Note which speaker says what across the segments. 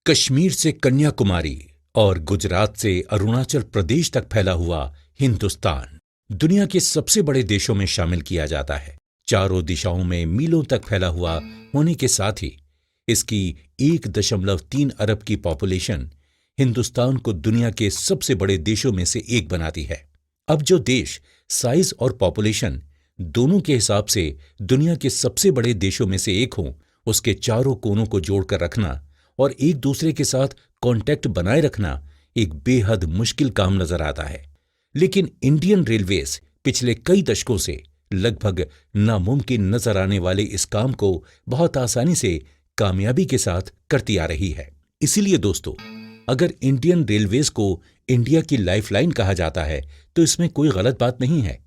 Speaker 1: कश्मीर से कन्याकुमारी और गुजरात से अरुणाचल प्रदेश तक फैला हुआ हिंदुस्तान दुनिया के सबसे बड़े देशों में शामिल किया जाता है। चारों दिशाओं में मीलों तक फैला हुआ होने के साथ ही इसकी 1.3 अरब की पॉपुलेशन हिंदुस्तान को दुनिया के सबसे बड़े देशों में से एक बनाती है। अब जो देश साइज और पॉपुलेशन दोनों के हिसाब से दुनिया के सबसे बड़े देशों में से एक हो, उसके चारों कोनों को जोड़कर रखना और एक दूसरे के साथ कांटेक्ट बनाए रखना एक बेहद मुश्किल काम नजर आता है। लेकिन इंडियन रेलवेज पिछले कई दशकों से लगभग नामुमकिन नजर आने वाले इस काम को बहुत आसानी से कामयाबी के साथ करती आ रही है। इसीलिए दोस्तों, अगर इंडियन रेलवेज को इंडिया की लाइफलाइन कहा जाता है तो इसमें कोई गलत बात नहीं है,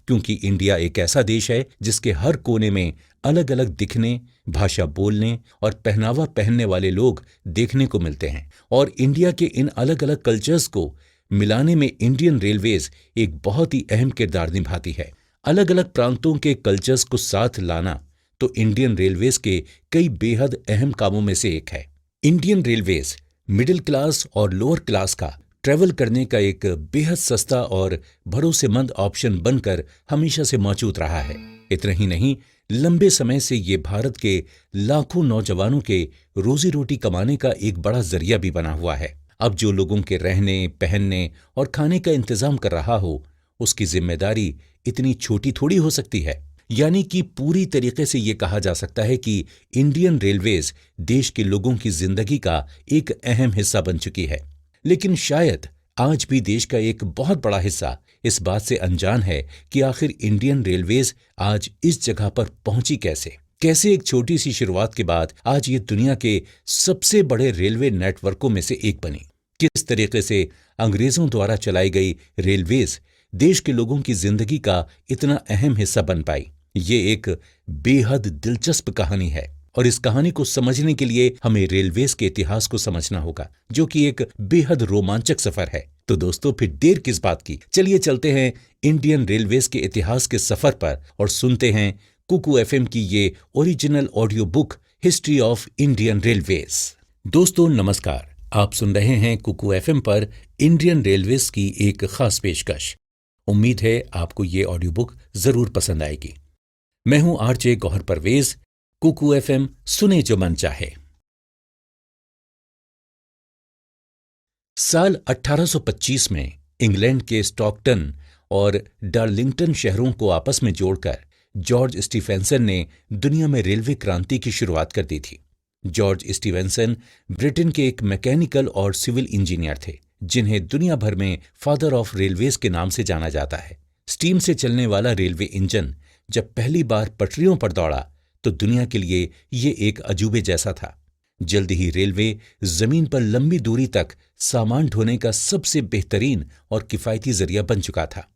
Speaker 1: क्योंकि इंडिया एक ऐसा देश है जिसके हर कोने में अलग अलग दिखने, भाषा बोलने और पहनावा पहनने वाले लोग देखने को मिलते हैं। और इंडिया के इन अलग अलग कल्चर्स को मिलाने में इंडियन रेलवेज एक बहुत ही अहम किरदार निभाती है। अलग अलग प्रांतों के कल्चर्स को साथ लाना तो इंडियन रेलवेज के कई बेहद अहम कामों में से एक है। इंडियन रेलवेज मिडिल क्लास और लोअर क्लास का ट्रैवल करने का एक बेहद सस्ता और भरोसेमंद ऑप्शन बनकर हमेशा से मौजूद रहा है। इतना ही नहीं, लंबे समय से ये भारत के लाखों नौजवानों के रोजी रोटी कमाने का एक बड़ा जरिया भी बना हुआ है। अब जो लोगों के रहने, पहनने और खाने का इंतजाम कर रहा हो, उसकी जिम्मेदारी इतनी छोटी थोड़ी हो सकती है। यानी कि पूरी तरीके से ये कहा जा सकता है कि इंडियन रेलवेज देश के लोगों की जिंदगी का एक अहम हिस्सा बन चुकी है। लेकिन शायद आज भी देश का एक बहुत बड़ा हिस्सा इस बात से अनजान है कि आखिर इंडियन रेलवेज आज इस जगह पर पहुंची कैसे एक छोटी सी शुरुआत के बाद आज ये दुनिया के सबसे बड़े रेलवे नेटवर्कों में से एक बनी। किस तरीके से अंग्रेजों द्वारा चलाई गई रेलवेज देश के लोगों की जिंदगी का इतना अहम हिस्सा बन पाई, ये एक बेहद दिलचस्प कहानी है। और इस कहानी को समझने के लिए हमें रेलवेज के इतिहास को समझना होगा, जो कि एक बेहद रोमांचक सफर है। तो दोस्तों, फिर देर किस बात की, चलिए चलते हैं इंडियन रेलवेज के इतिहास के सफर पर और सुनते हैं कुकू एफएम की ये original audio book history of Indian railways. दोस्तों नमस्कार, आप सुन रहे हैं कुकू एफएम पर इंडियन रेलवेज की एक खास पेशकश। उम्मीद है आपको ये ऑडियो बुक जरूर पसंद आएगी। मैं हूं आरजे गौहर परवेज। कुकू एफएम, सुने जो मन चाहे। साल 1825 में इंग्लैंड के स्टॉकटन और डार्लिंगटन शहरों को आपस में जोड़कर जॉर्ज स्टीफेंसन ने दुनिया में रेलवे क्रांति की शुरुआत कर दी थी। जॉर्ज स्टीफेंसन ब्रिटेन के एक मैकेनिकल और सिविल इंजीनियर थे, जिन्हें दुनिया भर में फादर ऑफ रेलवेज के नाम से जाना जाता है। स्टीम से चलने वाला रेलवे इंजन जब पहली बार पटरियों पर दौड़ा तो दुनिया के लिए ये एक अजूबे जैसा था। जल्दी ही रेलवे जमीन पर लंबी दूरी तक सामान ढोने का सबसे बेहतरीन और किफायती जरिया बन चुका था।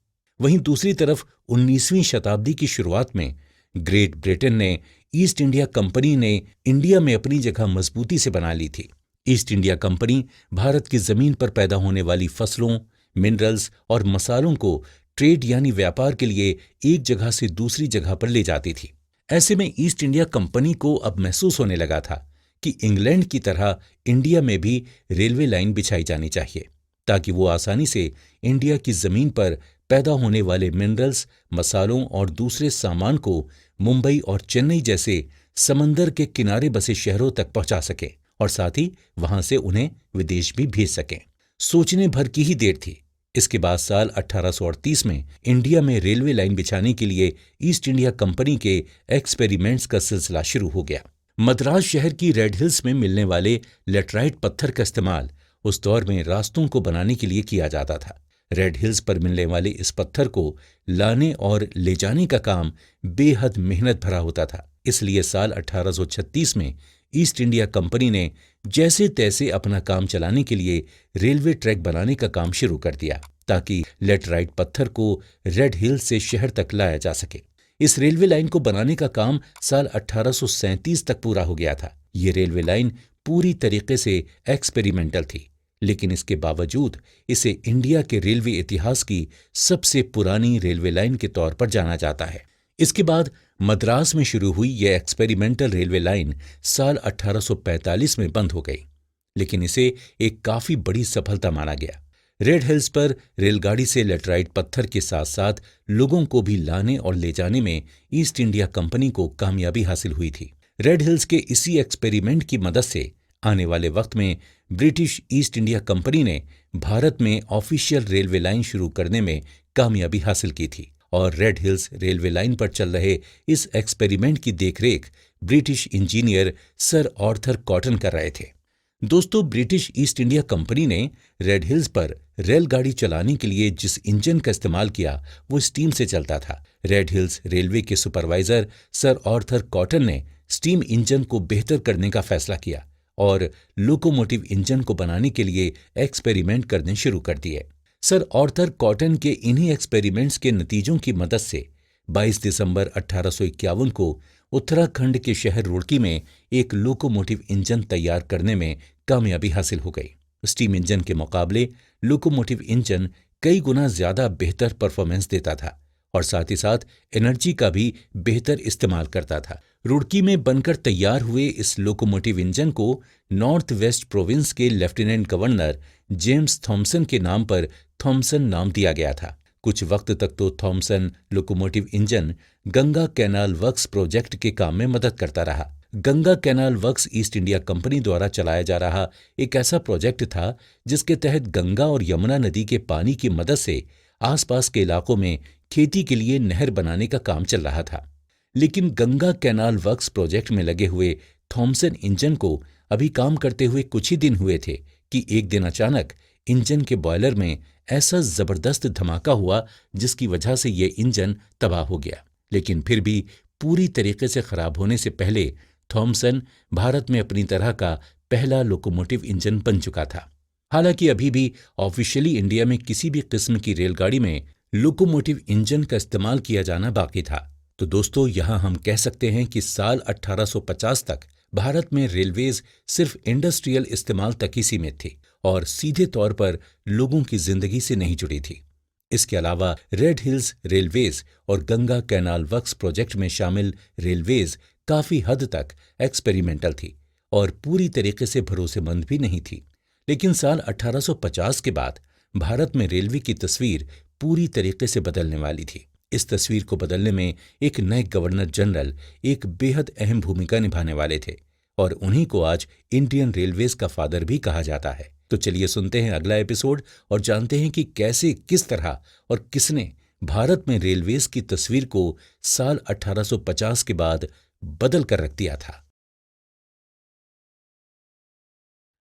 Speaker 1: वहीं दूसरी तरफ 19वीं शताब्दी की शुरुआत में ग्रेट ब्रिटेन ने ईस्ट इंडिया कंपनी ने इंडिया में अपनी जगह मजबूती से बना ली थी। ईस्ट इंडिया कंपनी भारत की जमीन पर पैदा होने वाली फसलों, मिनरल्स और मसालों को ट्रेड यानी व्यापार के लिए एक जगह से दूसरी जगह पर ले जाती थी। ऐसे में ईस्ट इंडिया कंपनी को अब महसूस होने लगा था कि इंग्लैंड की तरह इंडिया में भी रेलवे लाइन बिछाई जानी चाहिए, ताकि वो आसानी से इंडिया की जमीन पर पैदा होने वाले मिनरल्स, मसालों और दूसरे सामान को मुंबई और चेन्नई जैसे समंदर के किनारे बसे शहरों तक पहुंचा सके और साथ ही वहां से उन्हें विदेश भी भेज सकें। सोचने भर की ही देर थी। इसके बाद साल 1838 में इंडिया में रेलवे लाइन बिछाने के लिए ईस्ट इंडिया कंपनी के एक्सपेरिमेंट्स का सिलसिला शुरू हो गया। मद्रास शहर की रेड हिल्स में मिलने वाले लेटराइट पत्थर का इस्तेमाल उस दौर में रास्तों को बनाने के लिए किया जाता था। रेड हिल्स पर मिलने वाले इस पत्थर को लाने और ले जाने का काम बेहद मेहनत भरा होता था। इसलिए साल 1836 में ईस्ट इंडिया कंपनी ने जैसे तैसे अपना काम चलाने के लिए रेलवे ट्रैक बनाने का काम शुरू कर दिया, ताकि लेटराइट पत्थर को रेड हिल्स से शहर तक लाया जा सके। इस रेलवे लाइन को बनाने का काम साल 1837 तक पूरा हो गया था। ये रेलवे लाइन पूरी तरीके से एक्सपेरिमेंटल थी, लेकिन इसके बावजूद इसे इंडिया के रेलवे इतिहास की सबसे पुरानी रेलवे लाइन के तौर पर जाना जाता है। इसके बाद मद्रास में शुरू हुई यह एक्सपेरिमेंटल रेलवे लाइन साल 1845 में बंद हो गई। लेकिन इसे एक काफी बड़ी सफलता माना गया। रेड हिल्स पर रेलगाड़ी से लेटराइट पत्थर के साथ साथ लोगों को भी लाने और ले जाने में ईस्ट इंडिया कंपनी को कामयाबी हासिल हुई थी। रेड हिल्स के इसी एक्सपेरिमेंट की मदद से आने वाले वक्त में ब्रिटिश ईस्ट इंडिया कंपनी ने भारत में ऑफिशियल रेलवे लाइन शुरू करने में कामयाबी हासिल की थी और रेड हिल्स रेलवे लाइन पर चल रहे इस एक्सपेरिमेंट की देखरेख British engineer sir Arthur cotton कर रहे थे। दोस्तों, ब्रिटिश ईस्ट इंडिया कंपनी ने रेड हिल्स पर रेलगाड़ी चलाने के लिए जिस इंजन का इस्तेमाल किया वो स्टीम से चलता था। रेड हिल्स रेलवे के सुपरवाइजर सर आर्थर कॉटन ने स्टीम इंजन को बेहतर करने का फैसला किया और लोकोमोटिव इंजन को बनाने के लिए एक्सपेरिमेंट करने शुरू कर दिए। सर आर्थर कॉटन के इन्हीं एक्सपेरिमेंट्स के नतीजों की मदद से 22 दिसंबर 1851 को उत्तराखंड के शहर रुड़की में एक लोकोमोटिव इंजन तैयार करने में कामयाबी हासिल हो गई। स्टीम इंजन के मुकाबले लोकोमोटिव इंजन कई गुना ज्यादा बेहतर परफॉर्मेंस देता था और साथ ही साथ एनर्जी का भी बेहतर इस्तेमाल करता था। रुड़की में बनकर तैयार हुए इस लोकोमोटिव इंजन को नॉर्थ वेस्ट प्रोविंस के लेफ्टिनेंट गवर्नर जेम्स थॉमसन के नाम पर थॉमसन नाम दिया गया था। कुछ वक्त तक तो Thomason locomotive engine Ganga canal works project के काम में मदद करता रहा। Ganga canal works East India company द्वारा चलाया जा रहा एक ऐसा प्रोजेक्ट था जिसके तहत गंगा और यमुना नदी के पानी की मदद से आसपास के इलाकों में खेती के लिए नहर बनाने का काम चल रहा था। लेकिन गंगा कैनाल वर्क्स प्रोजेक्ट में लगे हुए थॉमसन इंजन को अभी काम करते हुए कुछ ही दिन हुए थे कि एक दिन अचानक इंजन के बॉयलर में ऐसा जबरदस्त धमाका हुआ जिसकी वजह से यह इंजन तबाह हो गया। लेकिन फिर भी पूरी तरीके से खराब होने से पहले थॉमसन भारत में अपनी तरह का पहला लोकोमोटिव इंजन बन चुका था। हालांकि अभी भी ऑफिशियली इंडिया में किसी भी किस्म की रेलगाड़ी में लोकोमोटिव इंजन का इस्तेमाल किया जाना बाकी था। तो दोस्तों, यहां हम कह सकते हैं कि साल 1850 तक भारत में रेलवेज सिर्फ इंडस्ट्रियल इस्तेमाल तक ही सीमित थी और सीधे तौर पर लोगों की जिंदगी से नहीं जुड़ी थी। इसके अलावा रेड हिल्स रेलवेज और गंगा कैनाल वर्क्स प्रोजेक्ट में शामिल रेलवेज काफी हद तक एक्सपेरिमेंटल थी और पूरी तरीके से भरोसेमंद भी नहीं थी। लेकिन साल 1850 के बाद भारत में रेलवे की तस्वीर पूरी तरीके से बदलने वाली थी। इस तस्वीर को बदलने में एक नए गवर्नर जनरल एक बेहद अहम भूमिका निभाने वाले थे और उन्हीं को आज इंडियन रेलवेज का फादर भी कहा जाता है। तो चलिए सुनते हैं अगला एपिसोड और जानते हैं कि कैसे, किस तरह और किसने भारत में रेलवेज की तस्वीर को साल 1850 के बाद बदल कर रख दिया था।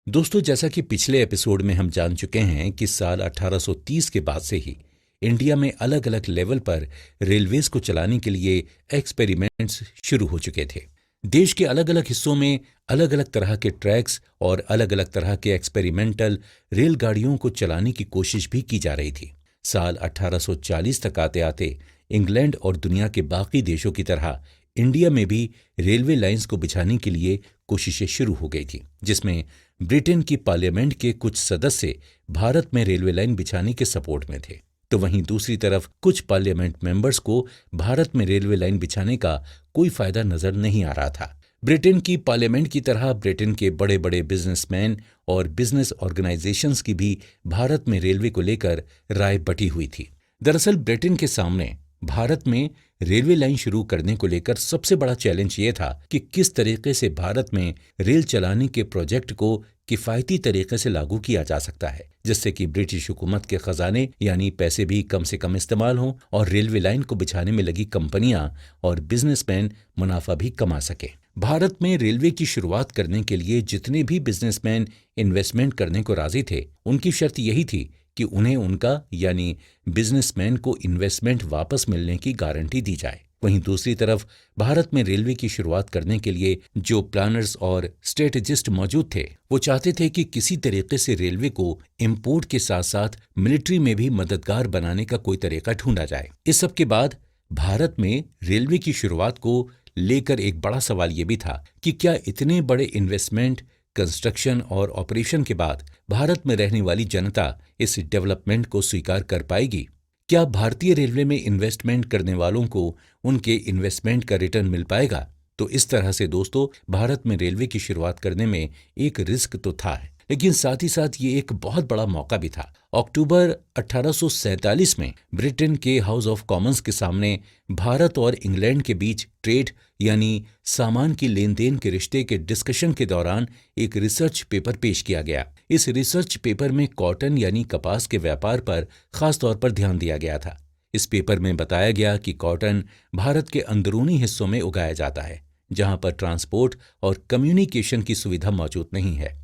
Speaker 1: दोस्तों, जैसा कि पिछले एपिसोड में हम जान चुके हैं कि साल 1830 के बाद से ही इंडिया में अलग अलग लेवल पर रेलवेज को चलाने के लिए एक्सपेरिमेंट्स शुरू हो चुके थे। देश के अलग अलग हिस्सों में अलग अलग तरह के ट्रैक्स और अलग अलग तरह के एक्सपेरिमेंटल रेलगाड़ियों को चलाने की कोशिश भी की जा रही थी। साल 1840 तक आते आते इंग्लैंड और दुनिया के बाकी देशों की तरह इंडिया में भी रेलवे लाइंस को बिछाने के लिए कोशिशें शुरू हो गई थी, जिसमें ब्रिटेन की पार्लियामेंट के कुछ सदस्य भारत में रेलवे लाइन बिछाने के सपोर्ट में थे। तो वहीं दूसरी तरफ कुछ पार्लियामेंट मेंबर्स को भारत में रेलवे लाइन बिछाने का कोई फायदा नजर नहीं आ रहा था। ब्रिटेन की पार्लियामेंट की तरह ब्रिटेन के बड़े बड़े बिजनेसमैन और बिजनेस ऑर्गेनाइजेशंस की भी भारत में रेलवे को लेकर राय बटी हुई थी। दरअसल ब्रिटेन के सामने भारत में रेलवे लाइन शुरू करने को लेकर सबसे बड़ा चैलेंज ये था कि किस तरीके से भारत में रेल चलाने के प्रोजेक्ट को किफायती तरीके से लागू किया जा सकता है, जिससे कि ब्रिटिश हुकूमत के खजाने यानी पैसे भी कम से कम इस्तेमाल हों और रेलवे लाइन को बिछाने में लगी कंपनियां और बिजनेसमैन मुनाफा भी कमा सके। भारत में रेलवे की शुरुआत करने के लिए जितने भी बिजनेसमैन इन्वेस्टमेंट करने को राजी थे, उनकी शर्त यही थी कि उन्हें उनका यानी बिजनेसमैन को इन्वेस्टमेंट वापस मिलने की गारंटी दी जाए। वहीं दूसरी तरफ भारत में रेलवे की शुरुआत करने के लिए जो प्लानर्स और स्ट्रेटेजिस्ट मौजूद थे, वो चाहते थे कि किसी तरीके से रेलवे को इंपोर्ट के साथ साथ मिलिट्री में भी मददगार बनाने का कोई तरीका ढूंढा जाए। इस सब के बाद भारत में रेलवे की शुरुआत को लेकर एक बड़ा सवाल ये भी था कि क्या इतने बड़े इन्वेस्टमेंट, कंस्ट्रक्शन और ऑपरेशन के बाद भारत में रहने वाली जनता इस डेवलपमेंट को स्वीकार कर पाएगी? क्या भारतीय रेलवे में इन्वेस्टमेंट करने वालों को उनके इन्वेस्टमेंट का रिटर्न मिल पाएगा? तो इस तरह से दोस्तों, भारत में रेलवे की शुरुआत करने में एक रिस्क तो था। लेकिन साथ ही साथ ये एक बहुत बड़ा मौका भी था। अक्टूबर 1847 में ब्रिटेन के हाउस ऑफ कॉमन्स के सामने भारत और इंग्लैंड के बीच ट्रेड यानी सामान की लेन देन के रिश्ते के डिस्कशन के दौरान एक रिसर्च पेपर पेश किया गया। इस रिसर्च पेपर में कॉटन यानी कपास के व्यापार पर खास तौर पर ध्यान दिया गया था। इस पेपर में बताया गया कि कॉटन भारत के अंदरूनी हिस्सों में उगाया जाता है, जहां पर ट्रांसपोर्ट और कम्युनिकेशन की सुविधा मौजूद नहीं है।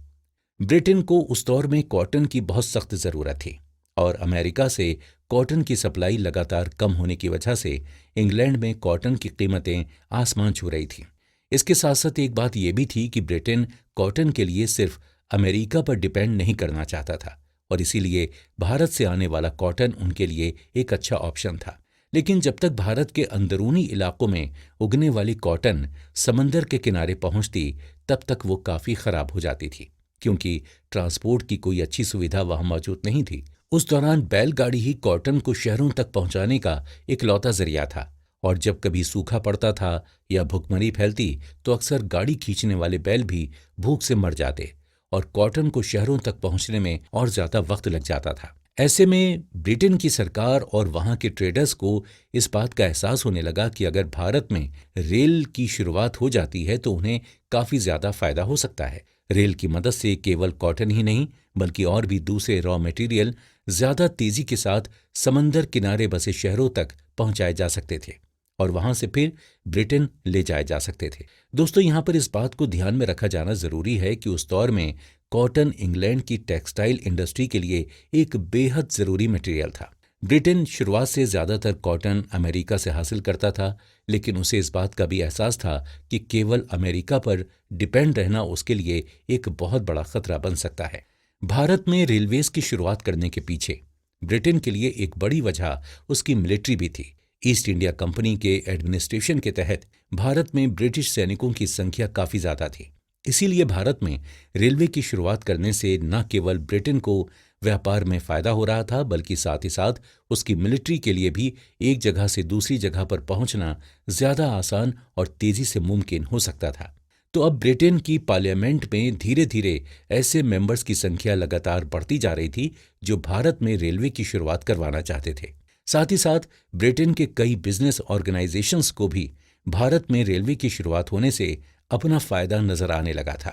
Speaker 1: ब्रिटेन को उस दौर में कॉटन की बहुत सख्त जरूरत थी और अमेरिका से कॉटन की सप्लाई लगातार कम होने की वजह से इंग्लैंड में कॉटन की कीमतें आसमान छू रही थीं। इसके साथ साथ एक बात यह भी थी कि ब्रिटेन कॉटन के लिए सिर्फ अमेरिका पर डिपेंड नहीं करना चाहता था और इसीलिए भारत से आने वाला कॉटन उनके लिए एक अच्छा ऑप्शन था। लेकिन जब तक भारत के अंदरूनी इलाकों में उगने वाली कॉटन समंदर के किनारे पहुंचती, तब तक वो काफी खराब हो जाती थी, क्योंकि ट्रांसपोर्ट की कोई अच्छी सुविधा वहां मौजूद नहीं थी। उस दौरान बैलगाड़ी ही कॉटन को शहरों तक पहुंचाने का इकलौता जरिया था और जब कभी सूखा पड़ता था या भुखमरी फैलती तो अक्सर गाड़ी खींचने वाले बैल भी भूख से मर जाते और कॉटन को शहरों तक पहुंचने में और ज्यादा वक्त लग जाता था। ऐसे में ब्रिटेन की सरकार और वहां के ट्रेडर्स को इस बात का एहसास होने लगा कि अगर भारत में रेल की शुरुआत हो जाती है तो उन्हें काफी ज्यादा फायदा हो सकता है। रेल की मदद से केवल कॉटन ही नहीं बल्कि और भी दूसरे रॉ मटेरियल ज्यादा तेजी के साथ समंदर किनारे बसे शहरों तक पहुंचाए जा सकते थे और वहां से फिर ब्रिटेन ले जाए जा सकते थे। दोस्तों, यहां पर इस बात को ध्यान में रखा जाना जरूरी है कि उस दौर में कॉटन इंग्लैंड की टेक्सटाइल इंडस्ट्री के लिए एक बेहद जरूरी मटेरियल था। ब्रिटेन शुरुआत से ज्यादातर कॉटन अमेरिका से हासिल करता था, लेकिन उसे इस बात का भी एहसास था कि केवल अमेरिका पर डिपेंड रहना उसके लिए एक बहुत बड़ा खतरा बन सकता है। भारत में रेलवेज की शुरुआत करने के पीछे ब्रिटेन के लिए एक बड़ी वजह उसकी मिलिट्री भी थी। ईस्ट इंडिया कंपनी के एडमिनिस्ट्रेशन के तहत भारत में ब्रिटिश सैनिकों की संख्या काफी ज्यादा थी। इसीलिए भारत में रेलवे की शुरुआत करने से न केवल ब्रिटेन को व्यापार में फायदा हो रहा था, बल्कि साथ ही साथ उसकी मिलिट्री के लिए भी एक जगह से दूसरी जगह पर पहुंचना ज्यादा आसान और तेजी से मुमकिन हो सकता था। तो अब ब्रिटेन की पार्लियामेंट में धीरे धीरे ऐसे मेंबर्स की संख्या लगातार बढ़ती जा रही थी जो भारत में रेलवे की शुरुआत करवाना चाहते थे। साथ ही साथ ब्रिटेन के कई बिजनेस ऑर्गेनाइजेशंस को भी भारत में रेलवे की शुरुआत होने से अपना फायदा नजर आने लगा था।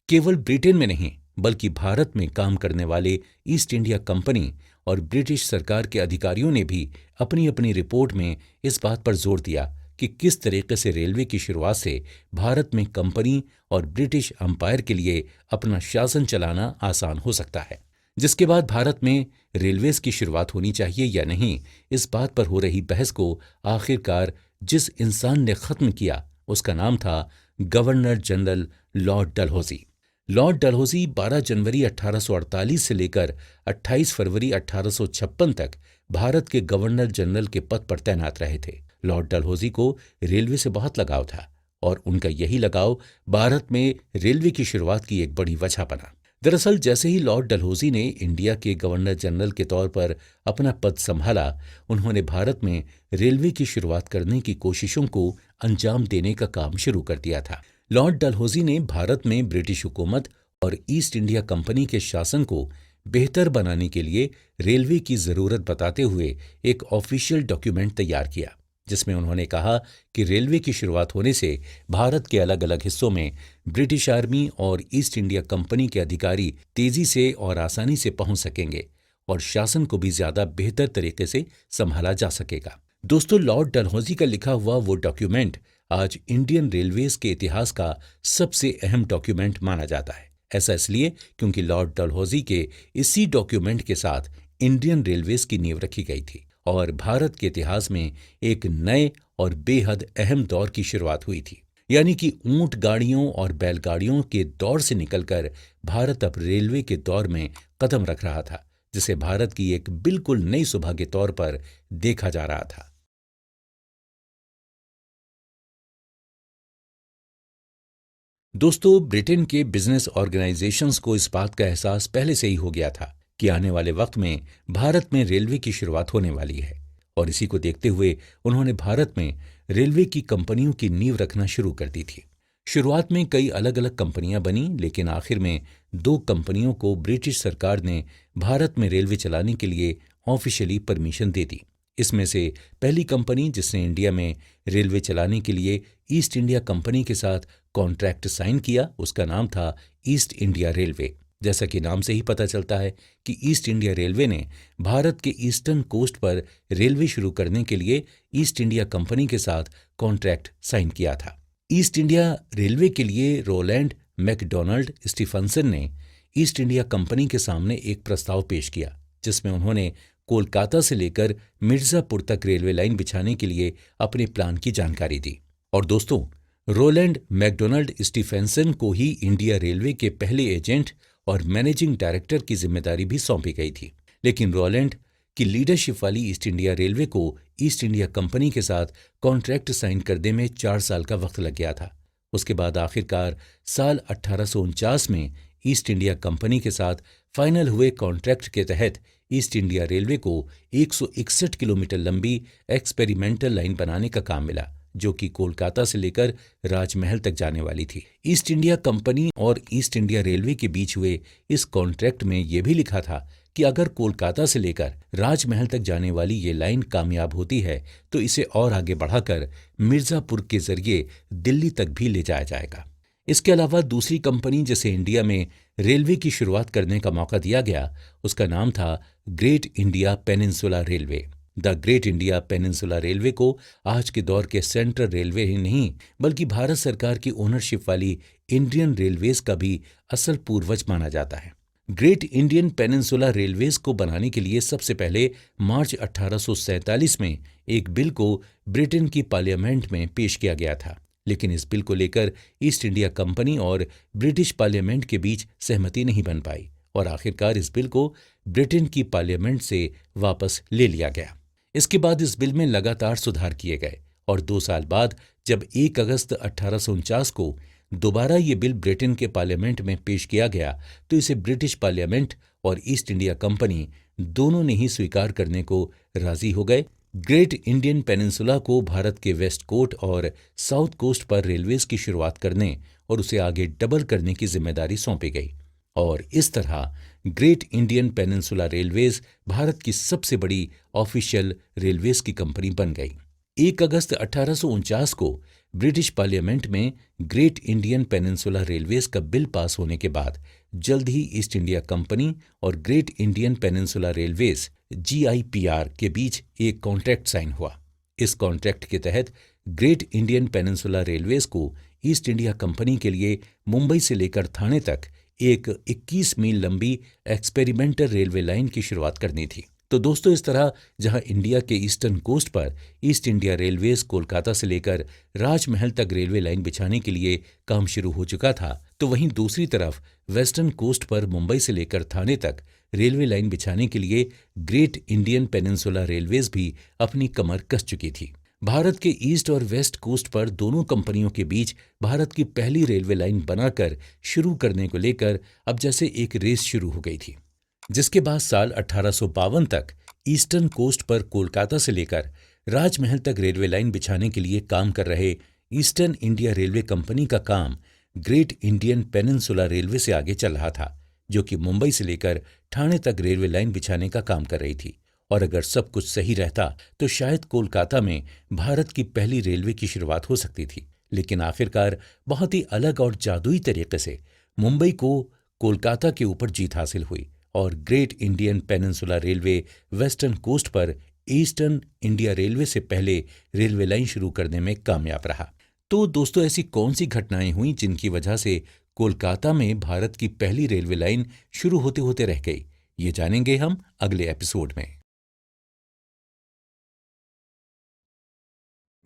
Speaker 1: केवल ब्रिटेन में नहीं बल्कि भारत में काम करने वाले ईस्ट इंडिया कंपनी और ब्रिटिश सरकार के अधिकारियों ने भी अपनी अपनी रिपोर्ट में इस बात पर जोर दिया कि किस तरीके से रेलवे की शुरुआत से भारत में कंपनी और ब्रिटिश अंपायर के लिए अपना शासन चलाना आसान हो सकता है। जिसके बाद भारत में रेलवेज की शुरुआत होनी चाहिए या नहीं, इस बात पर हो रही बहस को आखिरकार जिस इंसान ने खत्म किया उसका नाम था governor general Lord Dalhousie. Lord Dalhousie 12 जनवरी 1848 से लेकर 28 फरवरी 1856 तक भारत के गवर्नर जनरल के पद पर तैनात रहे थे। लॉर्ड डलहौजी को रेलवे से बहुत लगाव था और उनका यही लगाव भारत में रेलवे की शुरुआत की एक बड़ी वजह बना। दरअसल जैसे ही लॉर्ड डलहौजी ने इंडिया के गवर्नर जनरल के तौर पर अपना पद संभाला, उन्होंने भारत में रेलवे की शुरुआत करने की कोशिशों को अंजाम देने का काम शुरू कर दिया था। लॉर्ड डलहौजी ने भारत में ब्रिटिश हुकूमत और ईस्ट इंडिया कंपनी के शासन को बेहतर बनाने के लिए रेलवे की जरूरत बताते हुए एक ऑफिशियल डॉक्यूमेंट तैयार किया, जिसमें उन्होंने कहा कि रेलवे की शुरुआत होने से भारत के अलग अलग हिस्सों में ब्रिटिश आर्मी और ईस्ट इंडिया कंपनी के अधिकारी तेजी से और आसानी से पहुंच सकेंगे और शासन को भी ज्यादा बेहतर तरीके से संभाला जा सकेगा। दोस्तों, लॉर्ड डलहौजी का लिखा हुआ वो डॉक्यूमेंट आज इंडियन रेलवेज के इतिहास का सबसे अहम डॉक्यूमेंट माना जाता है। ऐसा इसलिए क्योंकि लॉर्ड डलहौजी के इसी डॉक्यूमेंट के साथ इंडियन रेलवेज की नींव रखी गई थी और भारत के इतिहास में एक नए और बेहद अहम दौर की शुरुआत हुई थी। यानी कि ऊंट गाड़ियों और बैलगाड़ियों के दौर से निकलकर भारत अब रेलवे के दौर में कदम रख रहा था, जिसे भारत की एक बिल्कुल नई सुबह के तौर पर देखा जा रहा था। दोस्तों, ब्रिटेन के बिजनेस ऑर्गेनाइजेशंस को इस बात का एहसास पहले से ही हो गया था कि आने वाले वक्त में भारत में रेलवे की शुरुआत होने वाली है और इसी को देखते हुए उन्होंने भारत में रेलवे की कंपनियों की नींव रखना शुरू कर दी थी। शुरुआत में कई अलग अलग कंपनियां बनी, लेकिन आखिर में 2 कंपनियों को ब्रिटिश सरकार ने भारत में रेलवे चलाने के लिए ऑफिशियली परमिशन दे दी। इसमें से पहली कंपनी जिसने इंडिया में रेलवे चलाने के लिए ईस्ट इंडिया कंपनी के साथ कॉन्ट्रैक्ट साइन किया, उसका नाम था ईस्ट इंडिया रेलवे। जैसा कि नाम से ही पता चलता है कि ईस्ट इंडिया रेलवे ने भारत के ईस्टर्न कोस्ट पर रेलवे शुरू करने के लिए ईस्ट इंडिया कंपनी के साथ कॉन्ट्रैक्ट साइन किया था। ईस्ट इंडिया रेलवे के लिए रोलैंड मैकडॉनल्ड स्टीफनसन ने ईस्ट इंडिया कंपनी के सामने एक प्रस्ताव पेश किया, जिसमें उन्होंने कोलकाता से लेकर मिर्जापुर तक रेलवे लाइन बिछाने के लिए अपने प्लान की जानकारी दी। और दोस्तों, रोलैंड मैकडॉनल्ड स्टीफनसन को ही इंडिया रेलवे के पहले एजेंट और मैनेजिंग डायरेक्टर की जिम्मेदारी भी सौंपी गई थी। लेकिन रोलैंड की लीडरशिप वाली ईस्ट इंडिया रेलवे को ईस्ट इंडिया कंपनी के साथ कॉन्ट्रैक्ट साइन करने में 4 साल का वक्त लग गया था। उसके बाद आखिरकार साल 1849 में ईस्ट इंडिया कंपनी के साथ फाइनल हुए कॉन्ट्रैक्ट के तहत ईस्ट इंडिया रेलवे को 161 किलोमीटर लंबी एक्सपेरिमेंटल लाइन बनाने का काम मिला, जो कि कोलकाता से लेकर राजमहल तक जाने वाली थी। ईस्ट इंडिया कंपनी और ईस्ट इंडिया रेलवे के बीच हुए इस कॉन्ट्रैक्ट में यह भी लिखा था कि अगर कोलकाता से लेकर राजमहल तक जाने वाली ये लाइन कामयाब होती है तो इसे और आगे बढ़ाकर मिर्जापुर के जरिए दिल्ली तक भी ले जाया जाएगा। इसके अलावा दूसरी कंपनी जिसे इंडिया में रेलवे की शुरुआत करने का मौका दिया गया, उसका नाम था great India peninsula railway. The great India peninsula railway को आज के दौर के सेंट्रल रेलवे ही नहीं बल्कि भारत सरकार की ओनरशिप वाली इंडियन रेलवेज का भी असल पूर्वज माना जाता है। ग्रेट इंडियन पेनिनसुला रेलवेज को बनाने के लिए सबसे पहले मार्च 1847 में एक बिल को ब्रिटेन की पार्लियामेंट में पेश किया गया था, लेकिन इस बिल को लेकर ईस्ट इंडिया कंपनी और ब्रिटिश पार्लियामेंट के बीच सहमति नहीं बन पाई और आखिरकार इस बिल को ब्रिटेन की पार्लियामेंट से वापस ले लिया गया। इसके बाद इस बिल में लगातार सुधार किए गए और 2 साल बाद जब 1 अगस्त 1849 को दोबारा ये बिल ब्रिटेन के पार्लियामेंट में पेश किया गया तो इसे ब्रिटिश पार्लियामेंट और ईस्ट इंडिया कंपनी दोनों ने ही स्वीकार करने को राजी हो गए। ग्रेट इंडियन पेनिनसुला को भारत के वेस्ट कोस्ट और साउथ कोस्ट पर रेलवेज की शुरुआत करने और उसे आगे डबल करने की जिम्मेदारी सौंपी गई और इस तरह great Indian peninsula railways Bharat की सबसे बड़ी ऑफिशियल रेलवेज की कंपनी बन गई। 1 अगस्त 1849 को ब्रिटिश पार्लियामेंट में ग्रेट इंडियन पेनिनसुला रेलवेज का बिल पास होने के बाद जल्द ही ईस्ट इंडिया कंपनी और Great Indian peninsula railways GIPR के बीच एक कॉन्ट्रैक्ट साइन हुआ। इस कॉन्ट्रैक्ट के तहत ग्रेट इंडियन पेनिनसुला रेलवेज को ईस्ट इंडिया कंपनी के लिए मुंबई से लेकर थाने तक एक 21 मील लंबी एक्सपेरिमेंटल रेलवे लाइन की शुरुआत करनी थी। तो दोस्तों, इस तरह जहां इंडिया के ईस्टर्न कोस्ट पर ईस्ट इंडिया रेलवेज कोलकाता से लेकर राजमहल तक रेलवे लाइन बिछाने के लिए काम शुरू हो चुका था, तो वहीं दूसरी तरफ वेस्टर्न कोस्ट पर मुंबई से लेकर थाने तक रेलवे लाइन बिछाने के लिए ग्रेट इंडियन पेनिनसुला रेलवेज भी अपनी कमर कस चुकी थी। भारत के ईस्ट और वेस्ट कोस्ट पर दोनों कंपनियों के बीच भारत की पहली रेलवे लाइन बनाकर शुरू करने को लेकर अब जैसे एक रेस शुरू हो गई थी, जिसके बाद साल 1852 तक ईस्टर्न कोस्ट पर कोलकाता से लेकर राजमहल तक रेलवे लाइन बिछाने के लिए काम कर रहे ईस्टर्न इंडिया रेलवे कंपनी का काम ग्रेट इंडियन पेनिनसुला रेलवे से आगे चल रहा था, जो कि मुंबई से लेकर ठाणे तक रेलवे लाइन बिछाने का काम कर रही थी। और अगर सब कुछ सही रहता तो शायद कोलकाता में भारत की पहली रेलवे की शुरुआत हो सकती थी। लेकिन आखिरकार बहुत ही अलग और जादुई तरीके से मुंबई को कोलकाता के ऊपर जीत हासिल हुई और Great Indian Peninsula railway western coast पर ईस्टर्न इंडिया रेलवे से पहले रेलवे लाइन शुरू करने में कामयाब रहा। तो दोस्तों, ऐसी कौन सी घटनाएं हुई जिनकी वजह से कोलकाता में भारत की पहली रेलवे लाइन शुरू होते होते रह गई, ये जानेंगे हम अगले एपिसोड में।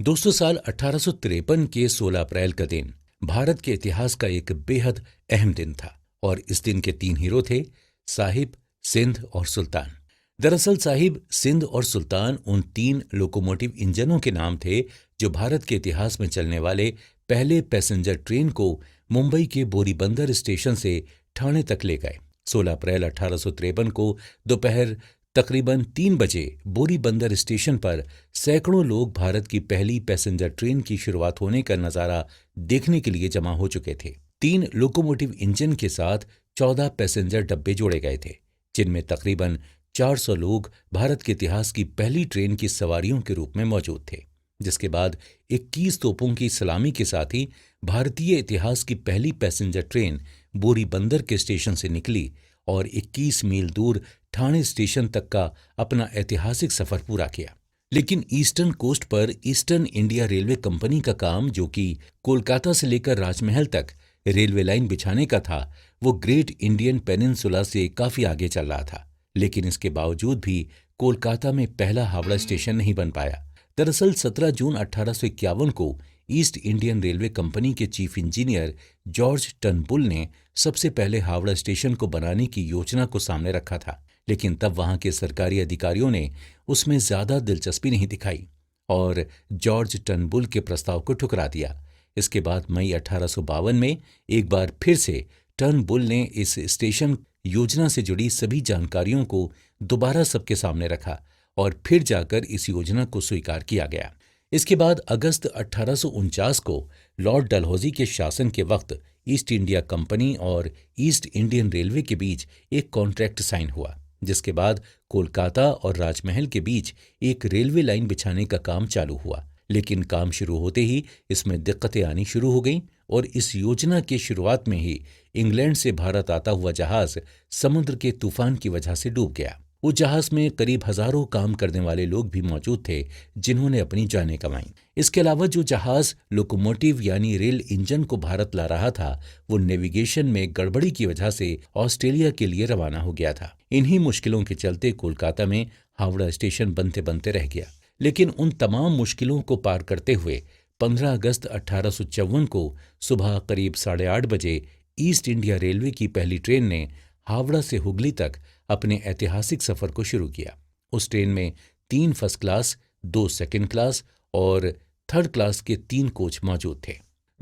Speaker 1: दोस्तों, साल 1853 के 16 अप्रैल का दिन भारत के इतिहास का एक बेहद अहम दिन था और इस दिन के 3 हीरो थे, साहिब, सिंध और सुल्तान। दरअसल साहिब, सिंध और सुल्तान उन 3 लोकोमोटिव इंजनों के नाम थे जो भारत के इतिहास में चलने वाले पहले पैसेंजर ट्रेन को मुंबई के बोरीबंदर स्टेशन से ठाणे तक ले गए। 16 अप्रैल 1853 को दोपहर तकरीबन 3 बजे बोरीबंदर स्टेशन पर सैकड़ों लोग भारत की पहली पैसेंजर ट्रेन की शुरुआत होने का नजारा देखने के लिए जमा हो चुके थे। 3 लोकोमोटिव इंजन के साथ 14 पैसेंजर डब्बे जोड़े गए थे, जिनमें तकरीबन 400 लोग भारत के इतिहास की पहली ट्रेन की सवारियों के रूप में मौजूद थे। जिसके बाद 21 तोपों की सलामी के साथ ही भारतीय इतिहास की पहली पैसेंजर ट्रेन बोरी बंदर के स्टेशन से निकली और 21 मील दूर ठाणे स्टेशन तक का अपना ऐतिहासिक सफर पूरा किया। लेकिन ईस्टर्न कोस्ट पर ईस्टर्न इंडिया रेलवे कंपनी का काम, जो कि कोलकाता से लेकर राजमहल तक रेलवे लाइन बिछाने का था, वो ग्रेट इंडियन पेनिनसुला से काफी आगे चल रहा था। लेकिन इसके बावजूद भी कोलकाता में पहला हावड़ा स्टेशन नहीं बन पाया। दरअसल 17 जून 1851 को ईस्ट इंडियन रेलवे कंपनी के चीफ इंजीनियर जॉर्ज टर्नबुल ने सबसे पहले हावड़ा स्टेशन को बनाने की योजना को सामने रखा था। लेकिन तब वहां के सरकारी अधिकारियों ने उसमें ज्यादा दिलचस्पी नहीं दिखाई और जॉर्ज टर्नबुल के प्रस्ताव को ठुकरा दिया। इसके बाद मई 1852 में एक बार फिर से टर्नबुल ने इस स्टेशन योजना से जुड़ी सभी जानकारियों को दोबारा सबके सामने रखा और फिर जाकर इस योजना को स्वीकार किया गया। इसके बाद अगस्त 1849 को लॉर्ड डलहौजी के शासन के वक्त ईस्ट इंडिया कंपनी और ईस्ट इंडियन रेलवे के बीच एक कॉन्ट्रैक्ट साइन हुआ, जिसके बाद कोलकाता और राजमहल के बीच एक रेलवे लाइन बिछाने का काम चालू हुआ। लेकिन काम शुरू होते ही इसमें दिक्कतें आनी शुरू हो गईं और इस योजना के शुरुआत में ही इंग्लैंड से भारत आता हुआ जहाज समुद्र के तूफान की वजह से डूब गया। उस जहाज में करीब हजारों काम करने वाले लोग भी मौजूद थे, जिन्होंने अपनी जानें गंवाईं। इसके अलावा जो जहाज लोकोमोटिव यानी रेल इंजन को भारत ला रहा था, वो नेविगेशन में गड़बड़ी की वजह से ऑस्ट्रेलिया के लिए रवाना हो गया था। इन्हीं मुश्किलों के चलते कोलकाता में हावड़ा स्टेशन बनते बनते रह गया। लेकिन उन तमाम मुश्किलों को पार करते हुए 15 अगस्त 1854 को सुबह करीब 8:30 बजे ईस्ट इंडिया रेलवे की पहली ट्रेन ने हावड़ा से हुगली तक अपने ऐतिहासिक सफर को शुरू किया। उस ट्रेन में 3 फर्स्ट क्लास, 2 सेकंड क्लास और थर्ड क्लास के 3 कोच मौजूद थे।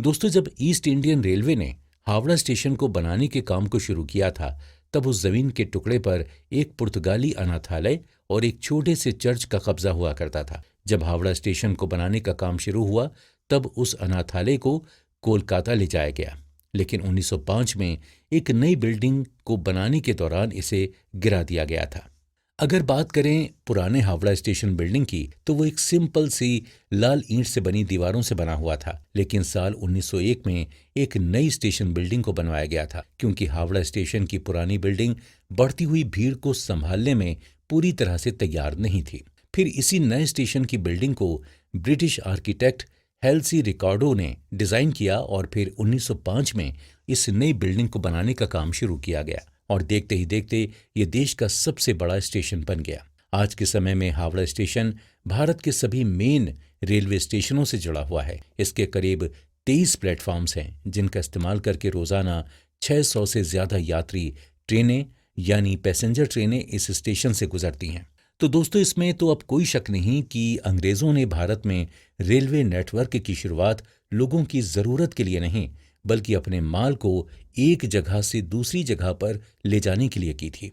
Speaker 1: दोस्तों, जब ईस्ट इंडियन रेलवे ने हावड़ा स्टेशन को बनाने के काम को शुरू किया था, तब उस जमीन के टुकड़े पर एक पुर्तगाली अनाथालय और एक छोटे से चर्च का कब्जा हुआ करता था। जब हावड़ा स्टेशन को बनाने का काम शुरू हुआ, तब उस अनाथालय को कोलकाता ले जाया गया। लेकिन 1905 में एक नई बिल्डिंग को बनाने के दौरान इसे गिरा दिया गया था। अगर बात करें पुराने हावड़ा स्टेशन बिल्डिंग की, तो वो एक सिंपल सी लाल ईंट से बनी दीवारों से बना हुआ था। लेकिन साल 1901 में एक नई स्टेशन बिल्डिंग को बनवाया गया था, क्योंकि हावड़ा स्टेशन की पुरानी बिल्डिंग बढ़ती हुई भीड़ को संभालने में पूरी तरह से तैयार नहीं थी। फिर इसी नए स्टेशन की बिल्डिंग को ब्रिटिश आर्किटेक्ट हेल्सी रिकार्डो ने डिजाइन किया और फिर 1905 में इस नई बिल्डिंग को बनाने का काम शुरू किया गया और देखते ही देखते ये देश का सबसे बड़ा स्टेशन बन गया। आज के समय में हावड़ा स्टेशन भारत के सभी मेन रेलवे स्टेशनों से जुड़ा हुआ है। इसके करीब 23 प्लेटफॉर्म्स हैं, जिनका इस्तेमाल करके रोजाना 600 से ज्यादा यात्री ट्रेनें यानी पैसेंजर ट्रेनें इस स्टेशन से गुजरती हैं। तो दोस्तों, इसमें तो अब कोई शक नहीं कि अंग्रेजों ने भारत में रेलवे नेटवर्क की शुरुआत लोगों की जरूरत के लिए नहीं, बल्कि अपने माल को एक जगह से दूसरी जगह पर ले जाने के लिए की थी।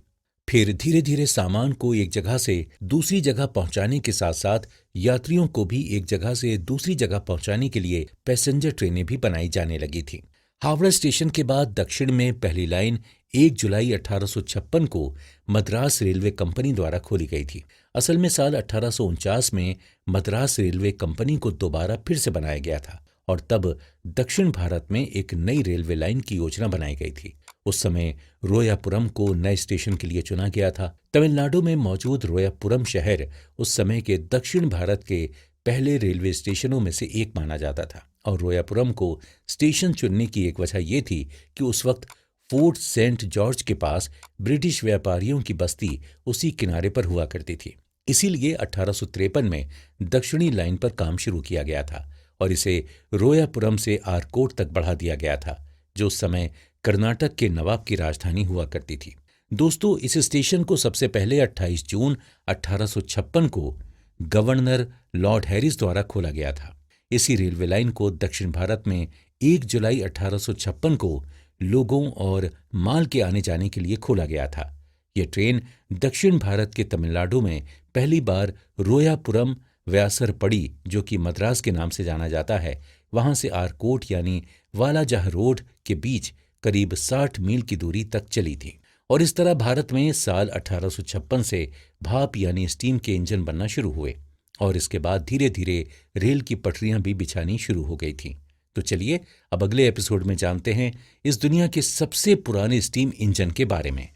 Speaker 1: फिर धीरे धीरे सामान को एक जगह से दूसरी जगह पहुंचाने के साथ साथ यात्रियों को भी एक जगह से दूसरी जगह पहुंचाने के लिए पैसेंजर ट्रेनें भी बनाई जाने लगी थी। हावड़ा स्टेशन के बाद दक्षिण में पहली लाइन 1 जुलाई 1856 को मद्रास रेलवे कंपनी द्वारा खोली गई थी। असल में साल 1849 में मद्रास रेलवे कंपनी को दोबारा फिर से बनाया गया था और तब दक्षिण भारत में एक नई रेलवे लाइन की योजना बनाई गई थी। उस समय रोयापुरम को नए स्टेशन के लिए चुना गया था। तमिलनाडु में मौजूद रोयापुरम शहर उस समय के दक्षिण भारत के पहले रेलवे स्टेशनों में से एक माना जाता था और रोयापुरम को स्टेशन चुनने की एक वजह यह थी कि उस वक्त फोर्ट सेंट जॉर्ज के पास ब्रिटिश व्यापारियों की बस्ती उसी किनारे पर हुआ करती थी। इसीलिए 1853 में दक्षिणी लाइन पर काम शुरू किया गया था और इसे रोयापुरम से आरकोट तक बढ़ा दिया गया था, जो उस समय कर्नाटक के नवाब की राजधानी हुआ करती थी। दोस्तों, इस स्टेशन को सबसे पहले 28 जून 1856 को गवर्नर लॉर्ड हैरिस द्वारा खोला गया था। इसी रेलवे लाइन को दक्षिण भारत में 1 जुलाई 1856 को लोगों और माल के आने जाने के लिए खोला गया था। यह ट्रेन दक्षिण भारत के तमिलनाडु में पहली बार रोयापुरम व्यासरपड़ी, जो कि मद्रास के नाम से जाना जाता है, वहां से आरकोट यानी वालाजाह रोड के बीच करीब 60 मील की दूरी तक चली थी। और इस तरह भारत में साल 1856 से भाप यानी स्टीम के इंजन बनना शुरू हुए और इसके बाद धीरे धीरे रेल की पटरियां भी बिछानी शुरू हो गई थीं। तो चलिए अब अगले एपिसोड में जानते हैं इस दुनिया के सबसे पुराने स्टीम इंजन के बारे में।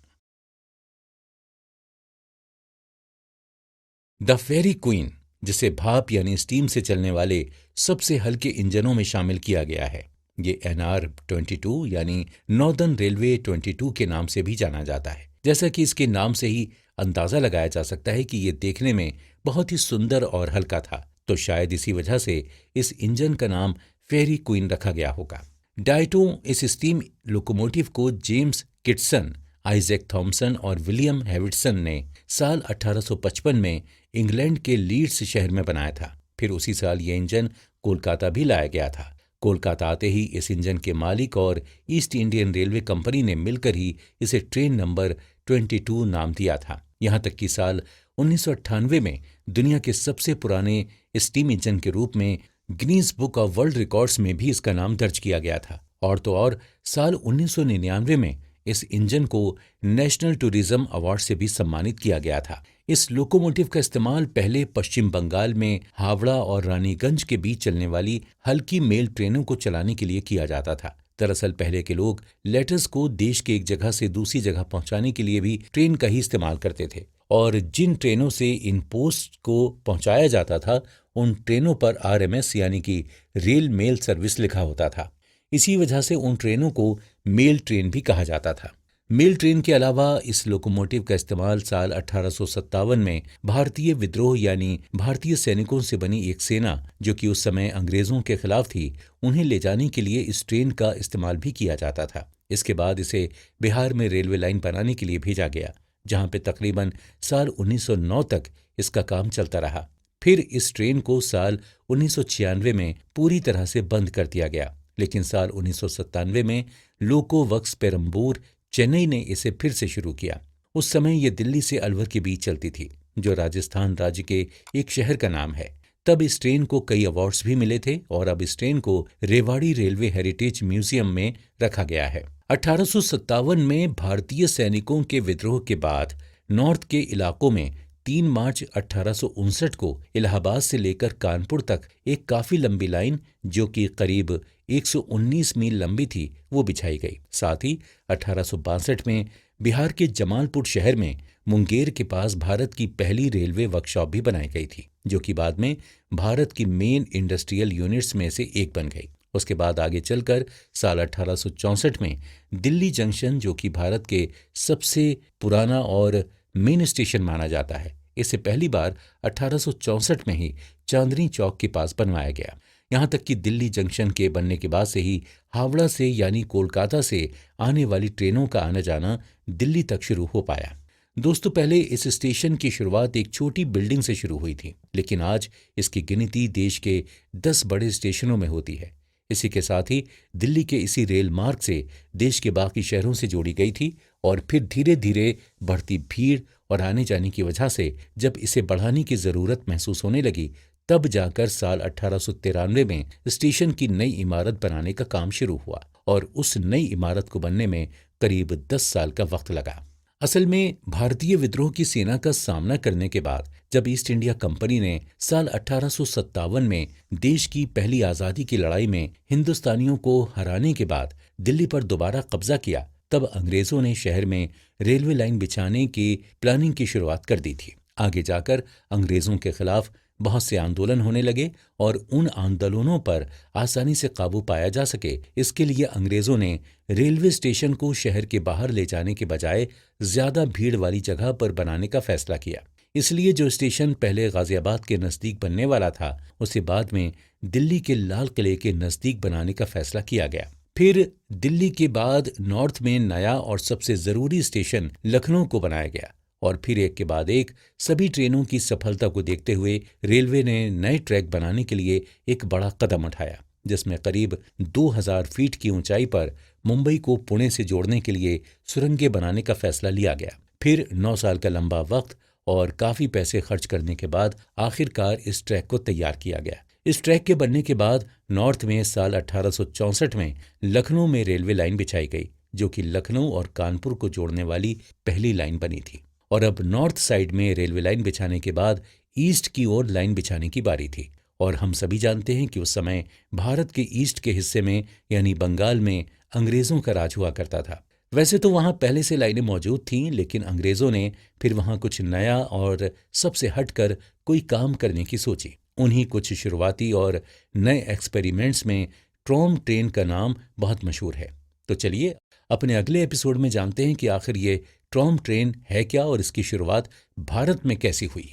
Speaker 1: द फेरी क्वीन, जिसे भाप यानी स्टीम से चलने वाले सबसे हल्के इंजनों में शामिल किया गया है, ये NR-22 यानी नॉर्दर्न रेलवे 22 के नाम से भी जाना जाता है। जैसा कि इसके नाम से ही अंदाजा लगाया जा सकता है कि ये देखने में बहुत ही सुंदर और हल्का था, तो शायद इसी वजह से इस इंजन का नाम फेरी क्वीन रखा गया होगा। डायटो इस स्टीम लोकोमोटिव को जेम्स किटसन, आइजैक थॉमसन और विलियम हैविटसन ने साल 1855 में इंग्लैंड के लीड्स शहर में बनाया था। फिर उसी साल ये इंजन कोलकाता भी लाया गया था। कोलकाता आते ही इस इंजन के मालिक और ईस्ट इंडियन रेलवे कंपनी ने मिलकर ही इसे ट्रेन नंबर 22 नाम दिया था। यहाँ तक कि साल 1998 में दुनिया के सबसे पुराने स्टीम इंजन के रूप में Guinness book of world records में भी इसका नाम दर्ज किया गया था। और तो और साल 1999 में इस इंजन को नेशनल टूरिज्म अवार्ड से भी सम्मानित किया गया था। इस लोकोमोटिव का इस्तेमाल पहले पश्चिम बंगाल में हावड़ा और रानीगंज के बीच चलने वाली हल्की मेल ट्रेनों को चलाने के लिए किया जाता था। दरअसल पहले के लोग लेटर्स को देश के एक जगह से दूसरी जगह पहुंचाने के लिए भी ट्रेन का ही इस्तेमाल करते थे और जिन ट्रेनों से इन पोस्ट को पहुंचाया जाता था उन ट्रेनों पर RMS यानी कि रेल मेल सर्विस लिखा होता था। इसी वजह से उन ट्रेनों को मेल ट्रेन भी कहा जाता था। मेल ट्रेन के अलावा इस लोकोमोटिव का इस्तेमाल साल 1857 में भारतीय विद्रोह यानी भारतीय सैनिकों से बनी एक सेना जो कि उस समय अंग्रेजों के खिलाफ थी, उन्हें ले जाने के लिए इस ट्रेन का इस्तेमाल भी किया जाता था। इसके बाद इसे बिहार में रेलवे लाइन बनाने के लिए भेजा गया, जहां पे तकरीबन साल 1909 तक इसका काम चलता रहा। फिर इस ट्रेन को साल 1996 में पूरी तरह से बंद कर दिया गया, लेकिन साल 1997 में लोको वर्क्स पेरम्बूर चेन्नई ने इसे फिर से शुरू किया। उस समय यह दिल्ली से अलवर के बीच चलती थी, जो राजस्थान राज्य के एक शहर का नाम है। तब इस ट्रेन को कई अवार्ड्स भी मिले थे और अब इस ट्रेन को रेवाड़ी रेलवे हेरिटेज म्यूजियम में रखा गया है। 1857 में भारतीय सैनिकों के विद्रोह के बाद नॉर्थ के इलाकों में 3 मार्च 1859 को इलाहाबाद से लेकर कानपुर तक एक काफी लंबी लाइन, जो कि करीब 119 मील लंबी थी, वो बिछाई गई। साथ ही 1862 में बिहार के जमालपुर शहर में मुंगेर के पास भारत की पहली रेलवे वर्कशॉप भी बनाई गई थी, जो कि बाद में भारत की मेन इंडस्ट्रियल यूनिट्स में से एक बन गई। उसके बाद आगे चलकर साल 1864 में दिल्ली जंक्शन, जो कि भारत के सबसे पुराना और मेन स्टेशन माना जाता है, इसे पहली बार 1864 में ही चांदनी चौक के पास बनवाया गया। यहाँ तक कि दिल्ली जंक्शन के बनने के बाद से ही हावड़ा से यानी कोलकाता से आने वाली ट्रेनों का आना जाना दिल्ली तक शुरू हो पाया। दोस्तों, पहले इस स्टेशन की शुरुआत एक छोटी बिल्डिंग से शुरू हुई थी, लेकिन आज इसकी गिनती देश के 10 बड़े स्टेशनों में होती है। इसी के साथ ही दिल्ली के इसी रेल मार्ग से देश के बाकी शहरों से जोड़ी गई थी और फिर धीरे धीरे बढ़ती भीड़ और आने जाने की वजह से जब इसे बढ़ाने की जरूरत महसूस होने लगी, तब जाकर साल 1893 में स्टेशन की नई इमारत बनाने का काम शुरू हुआ और उस नई इमारत को बनने में करीब 10 साल का वक्त लगा। असल में भारतीय विद्रोह की सेना का सामना करने के बाद जब ईस्ट इंडिया कंपनी ने साल 1857 में देश की पहली आज़ादी की लड़ाई में हिंदुस्तानियों को हराने के बाद दिल्ली पर दोबारा कब्जा किया, तब अंग्रेजों ने शहर में रेलवे लाइन बिछाने की प्लानिंग की शुरुआत कर दी थी। आगे जाकर अंग्रेजों के खिलाफ बहुत से आंदोलन होने लगे और उन आंदोलनों पर आसानी से काबू पाया जा सके, इसके लिए अंग्रेजों ने रेलवे स्टेशन को शहर के बाहर ले जाने के बजाय ज्यादा भीड़ वाली जगह पर बनाने का फैसला किया। इसलिए जो स्टेशन पहले गाजियाबाद के नजदीक बनने वाला था, उसे बाद में दिल्ली के लाल किले के नजदीक बनाने का फैसला किया गया। फिर दिल्ली के बाद नॉर्थ में नया और सबसे जरूरी स्टेशन लखनऊ को बनाया गया और फिर एक के बाद एक सभी ट्रेनों की सफलता को देखते हुए रेलवे ने नए ट्रैक बनाने के लिए एक बड़ा कदम उठाया, जिसमें करीब 2000 फीट की ऊंचाई पर मुंबई को पुणे से जोड़ने के लिए सुरंगें बनाने का फैसला लिया गया। फिर 9 साल का लंबा वक्त और काफी पैसे खर्च करने के बाद आखिरकार इस ट्रैक को तैयार किया गया। इस ट्रैक के बनने के बाद नॉर्थ में साल 1864 में लखनऊ में रेलवे लाइन बिछाई गई, जो कि लखनऊ और कानपुर को जोड़ने वाली पहली लाइन बनी थी। और अब नॉर्थ साइड में रेलवे लाइन बिछाने के बाद ईस्ट की ओर लाइन बिछाने की बारी थी। और हम सभी जानते हैं कि उस समय भारत के ईस्ट के हिस्से में यानी बंगाल में अंग्रेजों का राज हुआ करता था। वैसे तो वहां पहले से लाइनें मौजूद थीं, लेकिन अंग्रेजों ने फिर वहां कुछ नया और सबसे हटकर कोई काम करने की सोची। उन्हीं कुछ शुरुआती और नए एक्सपेरिमेंट्स में ट्रॉम ट्रेन का नाम बहुत मशहूर है। तो चलिए अपने अगले एपिसोड में जानते हैं कि आखिर ये ट्रॉम ट्रेन है क्या और इसकी शुरुआत भारत में कैसी हुई।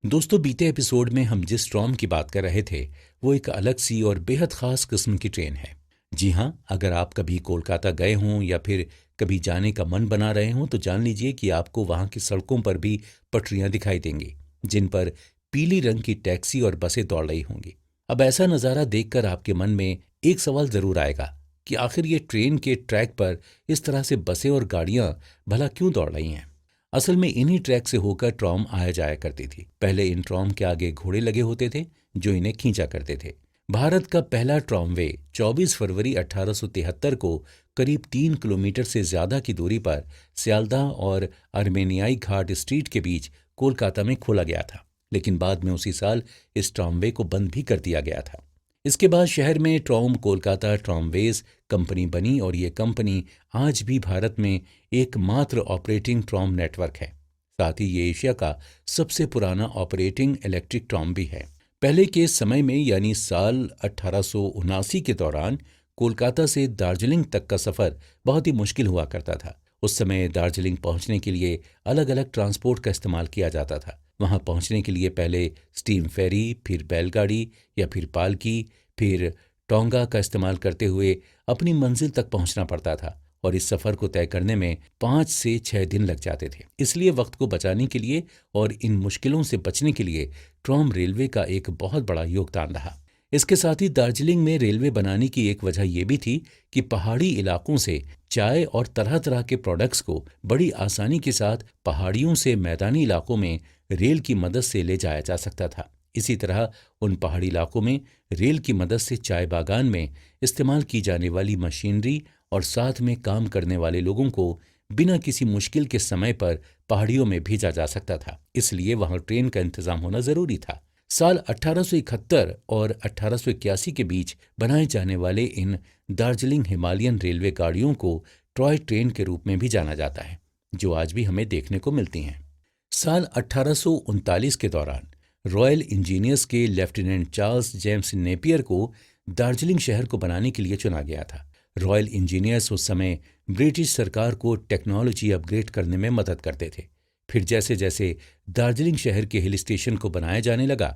Speaker 1: दोस्तों, बीते एपिसोड में हम जिस ट्रॉम की बात कर रहे थे वो एक अलग सी और बेहद खास किस्म की ट्रेन है। जी हाँ, अगर आप कभी कोलकाता गए हों या फिर कभी जाने का मन बना रहे हों तो जान लीजिए कि आपको वहां की सड़कों पर भी पटरियां दिखाई देंगी, जिन पर पीली रंग की टैक्सी और बसें दौड़ रही होंगी। अब ऐसा नज़ारा देखकर आपके मन में एक सवाल जरूर आएगा कि आखिर ये ट्रेन के ट्रैक पर इस तरह से बसें और गाड़ियां भला क्यों दौड़ रही हैं। असल में इन्हीं ट्रैक से होकर ट्रॉम आया जाया करती थी। पहले इन ट्रॉम के आगे घोड़े लगे होते थे जो इन्हें खींचा करते थे। भारत का पहला ट्रॉमवे 24 फरवरी 1873 को करीब 3 किलोमीटर से ज्यादा की दूरी पर सियालदाह और अर्मेनियाई घाट स्ट्रीट के बीच कोलकाता में खोला गया था, लेकिन बाद में उसी साल इस ट्रॉमवे को बंद भी कर दिया गया था। इसके बाद शहर में ट्रॉम कोलकाता ट्रॉमवेज कंपनी बनी और ये कंपनी आज भी भारत में एकमात्र ऑपरेटिंग ट्रॉम नेटवर्क है। साथ ही ये एशिया का सबसे पुराना ऑपरेटिंग इलेक्ट्रिक ट्रॉम भी है। पहले के समय में यानी साल 1879 के दौरान कोलकाता से दार्जिलिंग तक का सफर बहुत ही मुश्किल हुआ करता था। उस समय दार्जिलिंग पहुंचने के लिए अलग अलग ट्रांसपोर्ट का इस्तेमाल किया जाता था। वहां पहुंचने के लिए पहले स्टीम फेरी, फिर बैलगाड़ी या फिर पालकी, फिर टोंगा का इस्तेमाल करते हुए अपनी मंजिल तक पहुंचना पड़ता था और इस सफर को तय करने में 5 से 6 दिन लग जाते थे। इसलिए वक्त को बचाने के लिए और इन मुश्किलों से बचने के लिए ट्रॉम रेलवे का एक बहुत बड़ा योगदान रहा। इसके साथ ही दार्जिलिंग में रेलवे बनाने की एक वजह यह भी थी कि पहाड़ी इलाकों से चाय और तरह तरह के प्रोडक्ट्स को बड़ी आसानी के साथ पहाड़ियों से मैदानी इलाकों में रेल की मदद से ले जाया जा सकता था। इसी तरह उन पहाड़ी इलाकों में रेल की मदद से चाय बागान में इस्तेमाल की जाने वाली मशीनरी और साथ में काम करने वाले लोगों को बिना किसी मुश्किल के समय पर पहाड़ियों में भेजा जा सकता था। इसलिए वहां ट्रेन का इंतजाम होना जरूरी था। साल 1871 और 1881 के बीच बनाए जाने वाले इन दार्जिलिंग हिमालयन रेलवे गाड़ियों को टॉय ट्रेन के रूप में भी जाना जाता है, जो आज भी हमें देखने को मिलती हैं। साल 1839 के दौरान रॉयल इंजीनियर्स के लेफ्टिनेंट चार्ल्स जेम्स नेपियर को दार्जिलिंग शहर को बनाने के लिए चुना गया था। रॉयल इंजीनियर्स उस समय ब्रिटिश सरकार को टेक्नोलॉजी अपग्रेड करने में मदद करते थे। फिर जैसे जैसे दार्जिलिंग शहर के हिल स्टेशन को बनाया जाने लगा,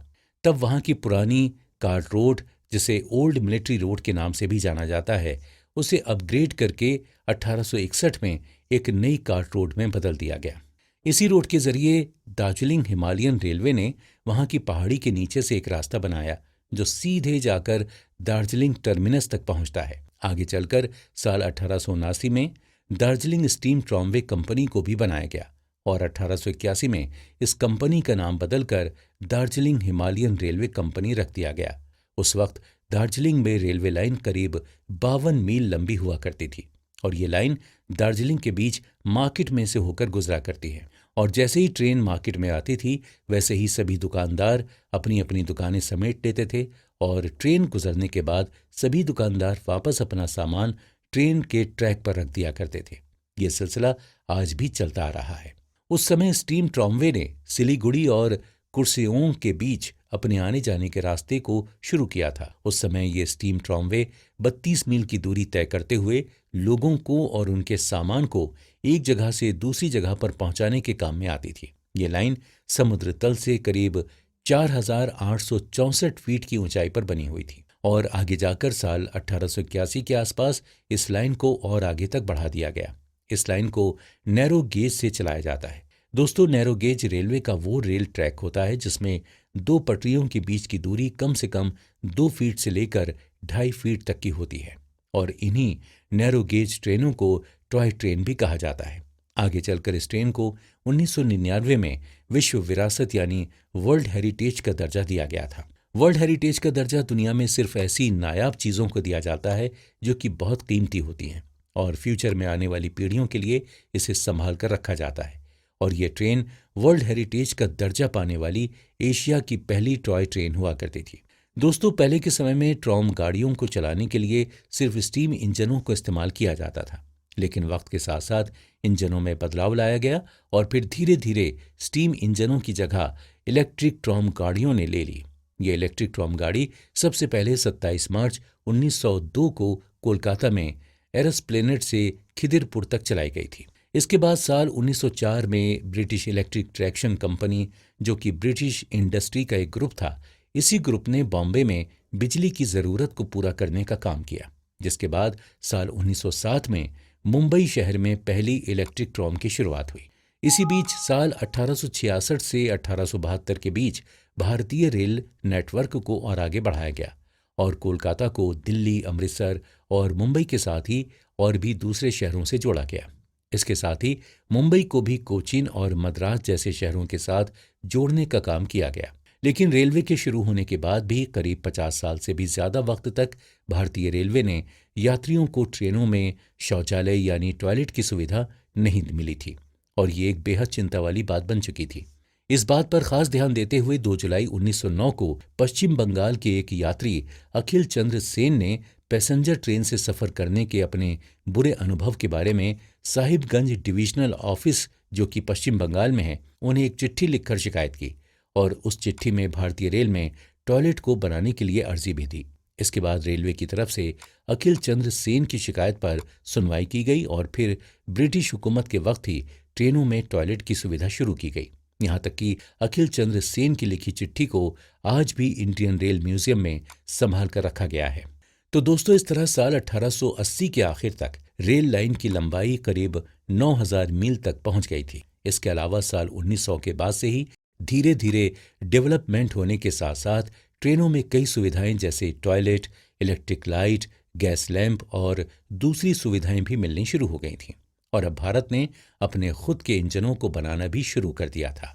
Speaker 1: तब वहां की पुरानी कार्ट रोड, जिसे ओल्ड मिलिट्री रोड के नाम से भी जाना जाता है, उसे अपग्रेड करके 1861 में एक नई कार्ट रोड में बदल दिया गया। इसी रोड के जरिए दार्जिलिंग हिमालयन रेलवे ने वहां की पहाड़ी के नीचे से एक रास्ता बनाया जो सीधे जाकर दार्जिलिंग टर्मिनस तक पहुंचता है। आगे चलकर साल 1879 में दार्जिलिंग स्टीम ट्रॉमवे कंपनी को भी बनाया गया और 1881 में इस कंपनी का नाम बदलकर दार्जिलिंग हिमालयन रेलवे कंपनी रख दिया गया। उस वक्त दार्जिलिंग में रेलवे लाइन करीब 52 मील लंबी हुआ करती थी और ये लाइन दार्जिलिंग के बीच मार्केट में से होकर गुजरा करती है। और जैसे ही ट्रेन मार्केट में आती थी वैसे ही सभी दुकानदार अपनी अपनी दुकानें समेट लेते थे और ट्रेन गुजरने के बाद सभी दुकानदार वापस अपना सामान ट्रेन के ट्रैक पर रख दिया करते थे। ये सिलसिला आज भी चलता आ रहा है। उस समय स्टीम ट्रॉमवे ने सिलीगुड़ी और कुर्सेओंग के बीच अपने आने जाने के रास्ते को शुरू किया था। उस समय ये स्टीम ट्रॉमवे 32 मील की दूरी तय करते हुए लोगों को और उनके सामान को एक जगह से दूसरी जगह पर पहुंचाने के काम में आती थी। ये लाइन समुद्र तल से करीब 4864 फीट की ऊंचाई पर बनी हुई थी और आगे जाकर साल 1881 के आसपास इस लाइन को और आगे तक बढ़ा दिया गया। इस लाइन को नैरो गेज से चलाया जाता है। दोस्तों, नैरो गेज रेलवे का वो रेल ट्रैक होता है जिसमें दो पटरियों के बीच की दूरी कम से कम 2 फीट से लेकर 2.5 फीट तक की होती है और इन्हीं नैरो गेज ट्रेनों को टॉय ट्रेन भी कहा जाता है। आगे चलकर इस ट्रेन को 1999 में विश्व विरासत यानी वर्ल्ड हेरिटेज का दर्जा दिया गया था। वर्ल्ड हेरिटेज का दर्जा दुनिया में सिर्फ ऐसी नायाब चीज़ों को दिया जाता है जो कि बहुत कीमती होती हैं और फ्यूचर में आने वाली पीढ़ियों के लिए इसे संभाल कर रखा जाता है। और ये ट्रेन वर्ल्ड हेरिटेज का दर्जा पाने वाली एशिया की पहली टॉय ट्रेन हुआ करती थी। दोस्तों, पहले के समय में ट्रॉम गाड़ियों को चलाने के लिए सिर्फ स्टीम इंजनों को इस्तेमाल किया जाता था, लेकिन वक्त के साथ साथ इंजनों में बदलाव लाया गया और फिर धीरे धीरे स्टीम इंजनों की जगह इलेक्ट्रिक ट्रॉम गाड़ियों ने ले ली। ये इलेक्ट्रिक ट्रॉम गाड़ी सबसे पहले 27 मार्च 1902 को कोलकाता में एरसप्लेनेट से खिदिरपुर तक चलाई गई थी। इसके बाद साल 1904 में ब्रिटिश इलेक्ट्रिक ट्रैक्शन कंपनी, जो कि ब्रिटिश इंडस्ट्री का एक ग्रुप था, इसी ग्रुप ने बॉम्बे में बिजली की ज़रूरत को पूरा करने का काम किया, जिसके बाद साल 1907 में मुंबई शहर में पहली इलेक्ट्रिक ट्रॉम की शुरुआत हुई। इसी बीच साल 1866 से 1872 के बीच भारतीय रेल नेटवर्क को और आगे बढ़ाया गया और कोलकाता को दिल्ली, अमृतसर और मुंबई के साथ ही और भी दूसरे शहरों से जोड़ा गया। इसके साथ ही मुंबई को भी कोचीन और मद्रास जैसे शहरों के साथ जोड़ने का काम किया गया। लेकिन रेलवे के शुरू होने के बाद भी करीब 50 साल से भी ज्यादा वक्त तक भारतीय रेलवे ने यात्रियों को ट्रेनों में शौचालय यानी टॉयलेट की सुविधा नहीं मिली थी और ये एक बेहद चिंता वाली बात बन चुकी थी। इस बात पर खास ध्यान देते हुए 2 जुलाई 1909 को पश्चिम बंगाल के एक यात्री अखिल चंद्र सेन ने पैसेंजर ट्रेन से सफर करने के अपने बुरे अनुभव के बारे में साहिबगंज डिविजनल ऑफिस, जो कि पश्चिम बंगाल में है, उन्हें एक चिट्ठी लिखकर शिकायत की और उस चिट्ठी में भारतीय रेल में टॉयलेट को बनाने के लिए अर्जी भी दी। इसके बाद रेलवे की तरफ से अखिल चंद्र सेन की शिकायत पर सुनवाई की गई और फिर ब्रिटिश हुकूमत के वक्त ही ट्रेनों में टॉयलेट की सुविधा शुरू की गई। यहाँ तक कि अखिल चंद्र सेन की लिखी चिट्ठी को आज भी इंडियन रेल म्यूजियम में संभाल कर रखा गया है। तो दोस्तों, इस तरह साल 1880 के आखिर तक रेल लाइन की लंबाई करीब 9000 मील तक पहुंच गई थी। इसके अलावा साल 1900 के बाद से ही धीरे धीरे डेवलपमेंट होने के साथ साथ ट्रेनों में कई सुविधाएं जैसे toilet, electric light, gas lamp और दूसरी सुविधाएं भी मिलनी शुरू हो गई थीं और अब भारत ने अपने खुद के इंजनों को बनाना भी शुरू कर दिया था।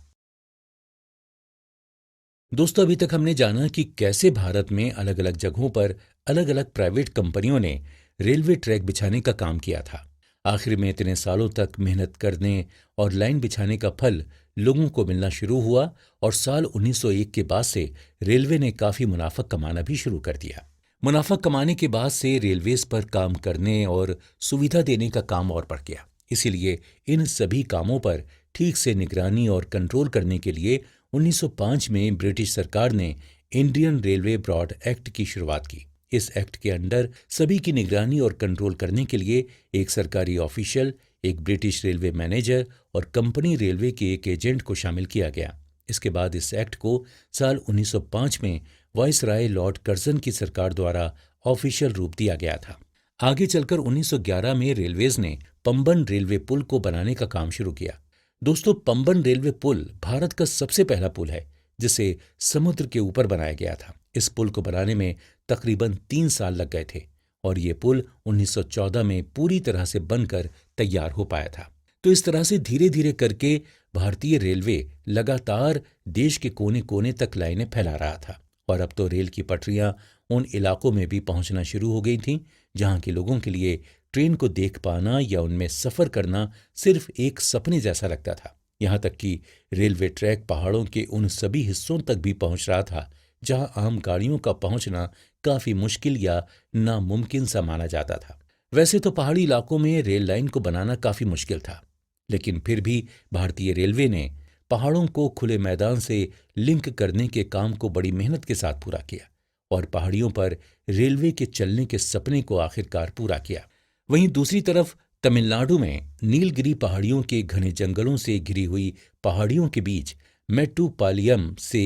Speaker 1: दोस्तों, अभी तक हमने जाना कि कैसे भारत में अलग अलग जगहों पर अलग अलग प्राइवेट कंपनियों ने रेलवे ट्रैक बिछाने का काम किया था। आखिर में इतने सालों तक मेहनत करने और लाइन बिछाने का फल लोगों को मिलना शुरू हुआ और साल 1901 के बाद से रेलवे ने काफी मुनाफा कमाना भी शुरू कर दिया। मुनाफा कमाने के बाद से रेलवेज पर काम करने और सुविधा देने का काम और बढ़ गया। इसीलिए इन सभी कामों पर ठीक से निगरानी और कंट्रोल करने के लिए 1905 में ब्रिटिश सरकार ने इंडियन रेलवे ब्रॉड एक्ट की शुरुआत की। इस एक्ट के अंडर सभी की निगरानी और कंट्रोल करने के लिए एक सरकारी ऑफिशियल, एक ब्रिटिश रेलवे मैनेजर और कंपनी रेलवे के एक एजेंट को शामिल किया गया। इसके बाद इस एक्ट को साल 1905 में वाइसराय लॉर्ड कर्जन की सरकार द्वारा ऑफिशियल रूप दिया गया था। आगे चलकर 1911 में रेलवेज ने पंबन रेलवे पुल को बनाने का काम शुरू किया। दोस्तों, पंबन रेलवे पुल भारत का सबसे पहला पुल है जिसे समुद्र के ऊपर बनाया गया था। इस पुल को बनाने में तकरीबन 3 साल लग गए थे और ये पुल 1914 में पूरी तरह से बनकर तैयार हो पाया था। तो इस तरह से धीरे धीरे करके भारतीय रेलवे लगातार देश के कोने कोने तक लाइनें फैला रहा था और अब तो रेल की पटरियां उन इलाकों में भी पहुंचना शुरू हो गई थीं जहां के लोगों के लिए ट्रेन को देख पाना या उनमें सफर करना सिर्फ एक सपने जैसा लगता था। यहाँ तक कि रेलवे ट्रैक पहाड़ों के उन सभी हिस्सों तक भी पहुंच रहा था जहां आम गाड़ियों का पहुंचना काफी मुश्किल या नामुमकिन सा माना जाता था। वैसे तो पहाड़ी इलाकों में रेल लाइन को बनाना काफी मुश्किल था, लेकिन फिर भी भारतीय रेलवे ने पहाड़ों को खुले मैदान से लिंक करने के काम को बड़ी मेहनत के साथ पूरा किया और पहाड़ियों पर रेलवे के चलने के सपने को आखिरकार पूरा किया। वहीं दूसरी तरफ तमिलनाडु में नीलगिरी पहाड़ियों के घने जंगलों से घिरी हुई पहाड़ियों के बीच मेट्टुपालयम से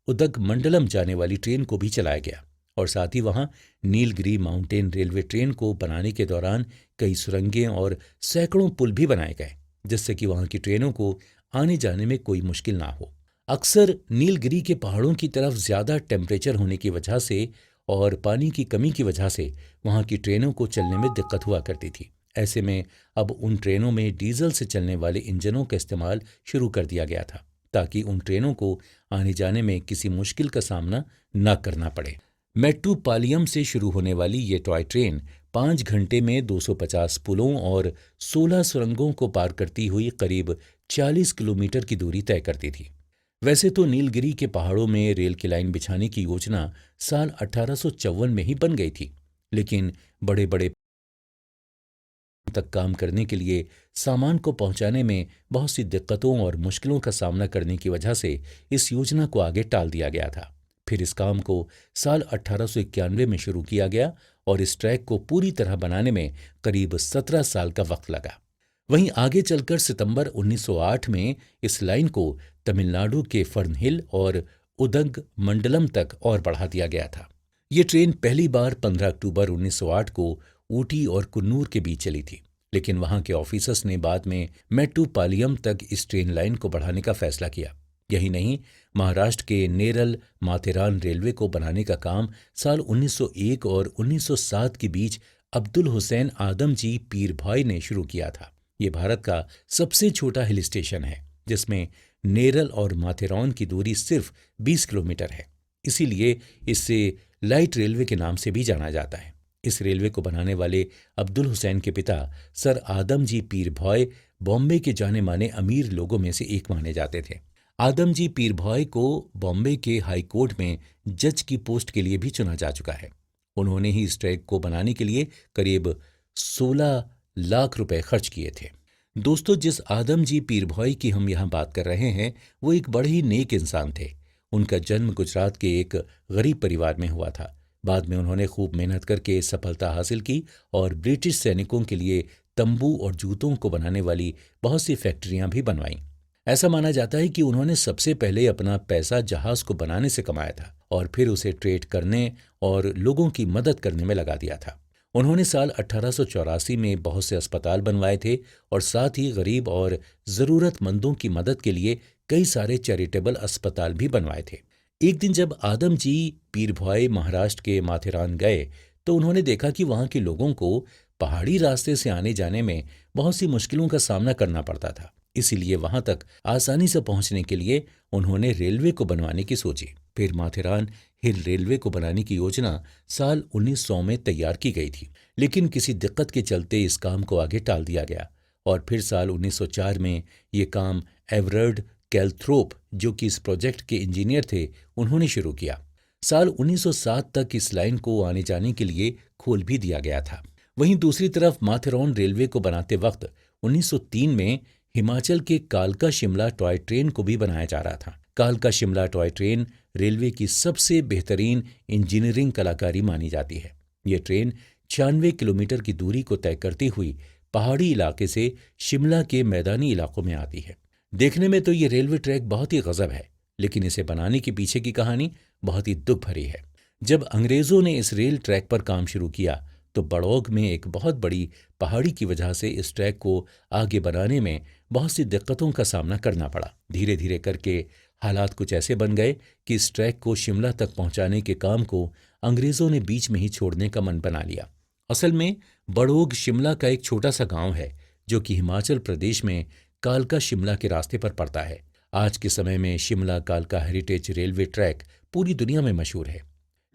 Speaker 1: उदगमंडलम जाने वाली ट्रेन को भी चलाया गया और साथ ही वहां नीलगिरी माउंटेन रेलवे ट्रेन को बनाने के दौरान कई सुरंगें और सैकड़ों पुल भी बनाए गए जिससे कि वहां की ट्रेनों को आने जाने में कोई मुश्किल ना हो। अक्सर नीलगिरी के पहाड़ों की तरफ ज्यादा टेम्परेचर होने की वजह से और पानी की कमी की वजह से वहां की ट्रेनों को चलने में दिक्कत हुआ करती थी। ऐसे में अब उन ट्रेनों में डीजल से चलने वाले इंजनों का इस्तेमाल शुरू कर दिया गया था ताकि उन ट्रेनों को आने जाने में किसी मुश्किल का सामना न करना पड़े। मेट्टुपालयम से शुरू होने वाली ये टॉय ट्रेन 5 घंटे में 250 पुलों और 16 सुरंगों को पार करती हुई करीब 40 किलोमीटर की दूरी तय करती थी। वैसे तो नीलगिरी के पहाड़ों में रेल की लाइन बिछाने की योजना साल 1854 में ही बन गई थी, लेकिन बड़े बड़े तक काम करने के लिए सामान को पहुंचाने में बहुत सी दिक्कतों और मुश्किलों का सामना करने की वजह से इस योजना को आगे टाल दिया गया था। फिर इस काम को साल 1891 में शुरू किया गया और इस ट्रैक को पूरी तरह बनाने में करीब 17 साल का वक्त लगा। वहीं आगे चलकर सितंबर 1908 में इस लाइन को तमिलनाडु के फर्नहिल और उदग मंडलम तक और बढ़ा दिया गया था। ये ट्रेन पहली बार 15 अक्टूबर 1908 को ऊटी और कुन्नूर के बीच चली थी, लेकिन वहां के ऑफिसर्स ने बाद में मेट्टुपालयम तक इस ट्रेन लाइन को बढ़ाने का फैसला किया। यही नहीं, महाराष्ट्र के नेरल माथेरान रेलवे को बनाने का काम साल 1901 और 1907 के बीच अब्दुल हुसैन आदमजी पीरभाई ने शुरू किया था। ये भारत का सबसे छोटा हिल स्टेशन है, जिसमें नेरल और माथेरान की दूरी सिर्फ 20 किलोमीटर है। इसीलिए इसे लाइट रेलवे के नाम से भी जाना जाता है। इस रेलवे को बनाने वाले अब्दुल हुसैन के पिता सर आदमजी पीरभाई बॉम्बे के जाने माने अमीर लोगों में से एक माने जाते थे। आदमजी पीरभाई को बॉम्बे के हाई कोर्ट में जज की पोस्ट के लिए भी चुना जा चुका है। उन्होंने ही इस ट्रैक को बनाने के लिए करीब 16 लाख रुपए खर्च किए थे। दोस्तों, जिस आदमजी पीरभाई की हम यहाँ बात कर रहे हैं, वो एक बड़े ही नेक इंसान थे। उनका जन्म गुजरात के एक गरीब परिवार में हुआ था। बाद में उन्होंने खूब मेहनत करके सफलता हासिल की और ब्रिटिश सैनिकों के लिए तंबू और जूतों को बनाने वाली बहुत सी फैक्ट्रियां भी बनवाईं। ऐसा माना जाता है कि उन्होंने सबसे पहले अपना पैसा जहाज को बनाने से कमाया था और फिर उसे ट्रेड करने और लोगों की मदद करने में लगा दिया था। उन्होंने साल 1884 में बहुत से अस्पताल बनवाए थे और साथ ही गरीब और जरूरतमंदों की मदद के लिए कई सारे चैरिटेबल अस्पताल भी बनवाए थे। एक दिन जब आदमजी पीरभाई महाराष्ट्र के माथेरान गए तो उन्होंने देखा कि वहां के लोगों को पहाड़ी रास्ते से आने जाने में बहुत सी मुश्किलों का सामना करना पड़ता था। इसीलिए वहां तक आसानी से पहुंचने के लिए उन्होंने रेलवे को बनवाने की सोची। फिर माथेरान हिल रेलवे को बनाने की योजना साल 1900 में तैयार की गई थी, लेकिन किसी दिक्कत के चलते इस काम को आगे टाल दिया गया और फिर साल 1904 में ये काम एवरर्ड कैलथ्रोप, जो कि इस प्रोजेक्ट के इंजीनियर थे, उन्होंने शुरू किया। साल 1907 तक इस लाइन को आने जाने के लिए खोल भी दिया गया था। वहीं दूसरी तरफ माथेरान रेलवे को बनाते वक्त 1903 में हिमाचल के कालका शिमला टॉय ट्रेन को भी बनाया जा रहा था। कालका शिमला टॉय ट्रेन रेलवे की सबसे बेहतरीन इंजीनियरिंग कलाकारी मानी जाती है। ये ट्रेन 96 किलोमीटर की दूरी को तय करती हुई पहाड़ी इलाके से शिमला के मैदानी इलाकों में आती है। देखने में तो ये रेलवे ट्रैक बहुत ही गजब है, लेकिन इसे बनाने के पीछे की कहानी बहुत ही दुख भरी है। जब अंग्रेजों ने इस रेल ट्रैक पर काम शुरू किया तो बड़ौग में एक बहुत बड़ी पहाड़ी की वजह से इस ट्रैक को आगे बनाने में बहुत सी दिक्कतों का सामना करना पड़ा। धीरे धीरे करके हालात कुछ ऐसे बन गए कि इस ट्रैक को शिमला तक पहुंचाने के काम को अंग्रेजों ने बीच में ही छोड़ने का मन बना लिया। असल में बड़ौग शिमला का एक छोटा सा गांव है जो कि हिमाचल प्रदेश में कालका शिमला के रास्ते पर पड़ता है। आज के समय में शिमला कालका हेरिटेज रेलवे ट्रैक पूरी दुनिया में मशहूर है।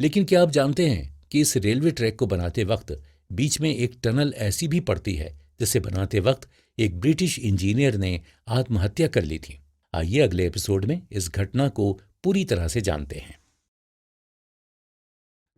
Speaker 1: लेकिन क्या आप जानते हैं कि इस रेलवे ट्रैक को बनाते वक्त बीच में एक टनल ऐसी भी पड़ती है जिसे बनाते वक्त एक ब्रिटिश इंजीनियर ने आत्महत्या कर ली थी। आइए अगले एपिसोड में इस घटना को पूरी तरह से जानते हैं।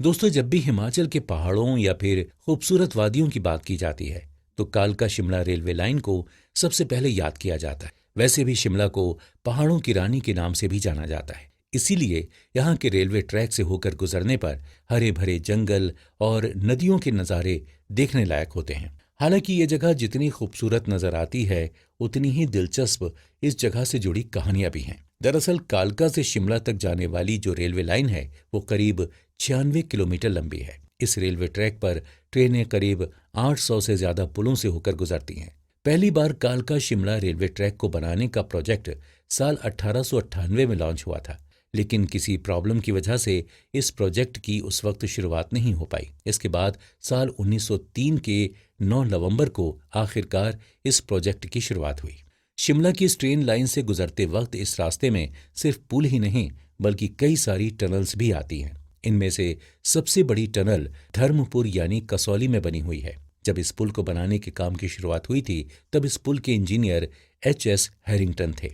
Speaker 1: दोस्तों, जब भी हिमाचल के पहाड़ों या फिर खूबसूरत वादियों की बात की जाती है तो कालका शिमला रेलवे लाइन को सबसे पहले याद किया जाता है। वैसे भी शिमला को पहाड़ों की रानी के नाम से भी जाना जाता है। इसीलिए यहाँ के रेलवे ट्रैक से होकर गुजरने पर हरे भरे जंगल और नदियों के नज़ारे देखने लायक होते हैं। हालांकि ये जगह जितनी खूबसूरत नजर आती है उतनी ही दिलचस्प इस जगह से जुड़ी कहानियां भी हैं। दरअसल कालका से शिमला तक जाने वाली जो रेलवे लाइन है वो करीब 96 किलोमीटर लंबी है। इस रेलवे ट्रैक पर ट्रेनें करीब 800 से ज्यादा पुलों से होकर गुजरती हैं। पहली बार कालका शिमला रेलवे ट्रैक को बनाने का प्रोजेक्ट साल 1898 में लॉन्च हुआ था, लेकिन किसी प्रॉब्लम की वजह से इस प्रोजेक्ट की उस वक्त शुरुआत नहीं हो पाई। इसके बाद साल 1903 के 9 नवंबर को आखिरकार इस प्रोजेक्ट की शुरुआत हुई। शिमला की इस ट्रेन लाइन से गुजरते वक्त इस रास्ते में सिर्फ पुल ही नहीं बल्कि कई सारी टनल्स भी आती हैं। इनमें से सबसे बड़ी टनल धर्मपुर यानी कसौली में बनी हुई है। जब इस पुल को बनाने के काम की शुरुआत हुई थी तब इस पुल के इंजीनियर एच.एस. हैरिंगटन थे।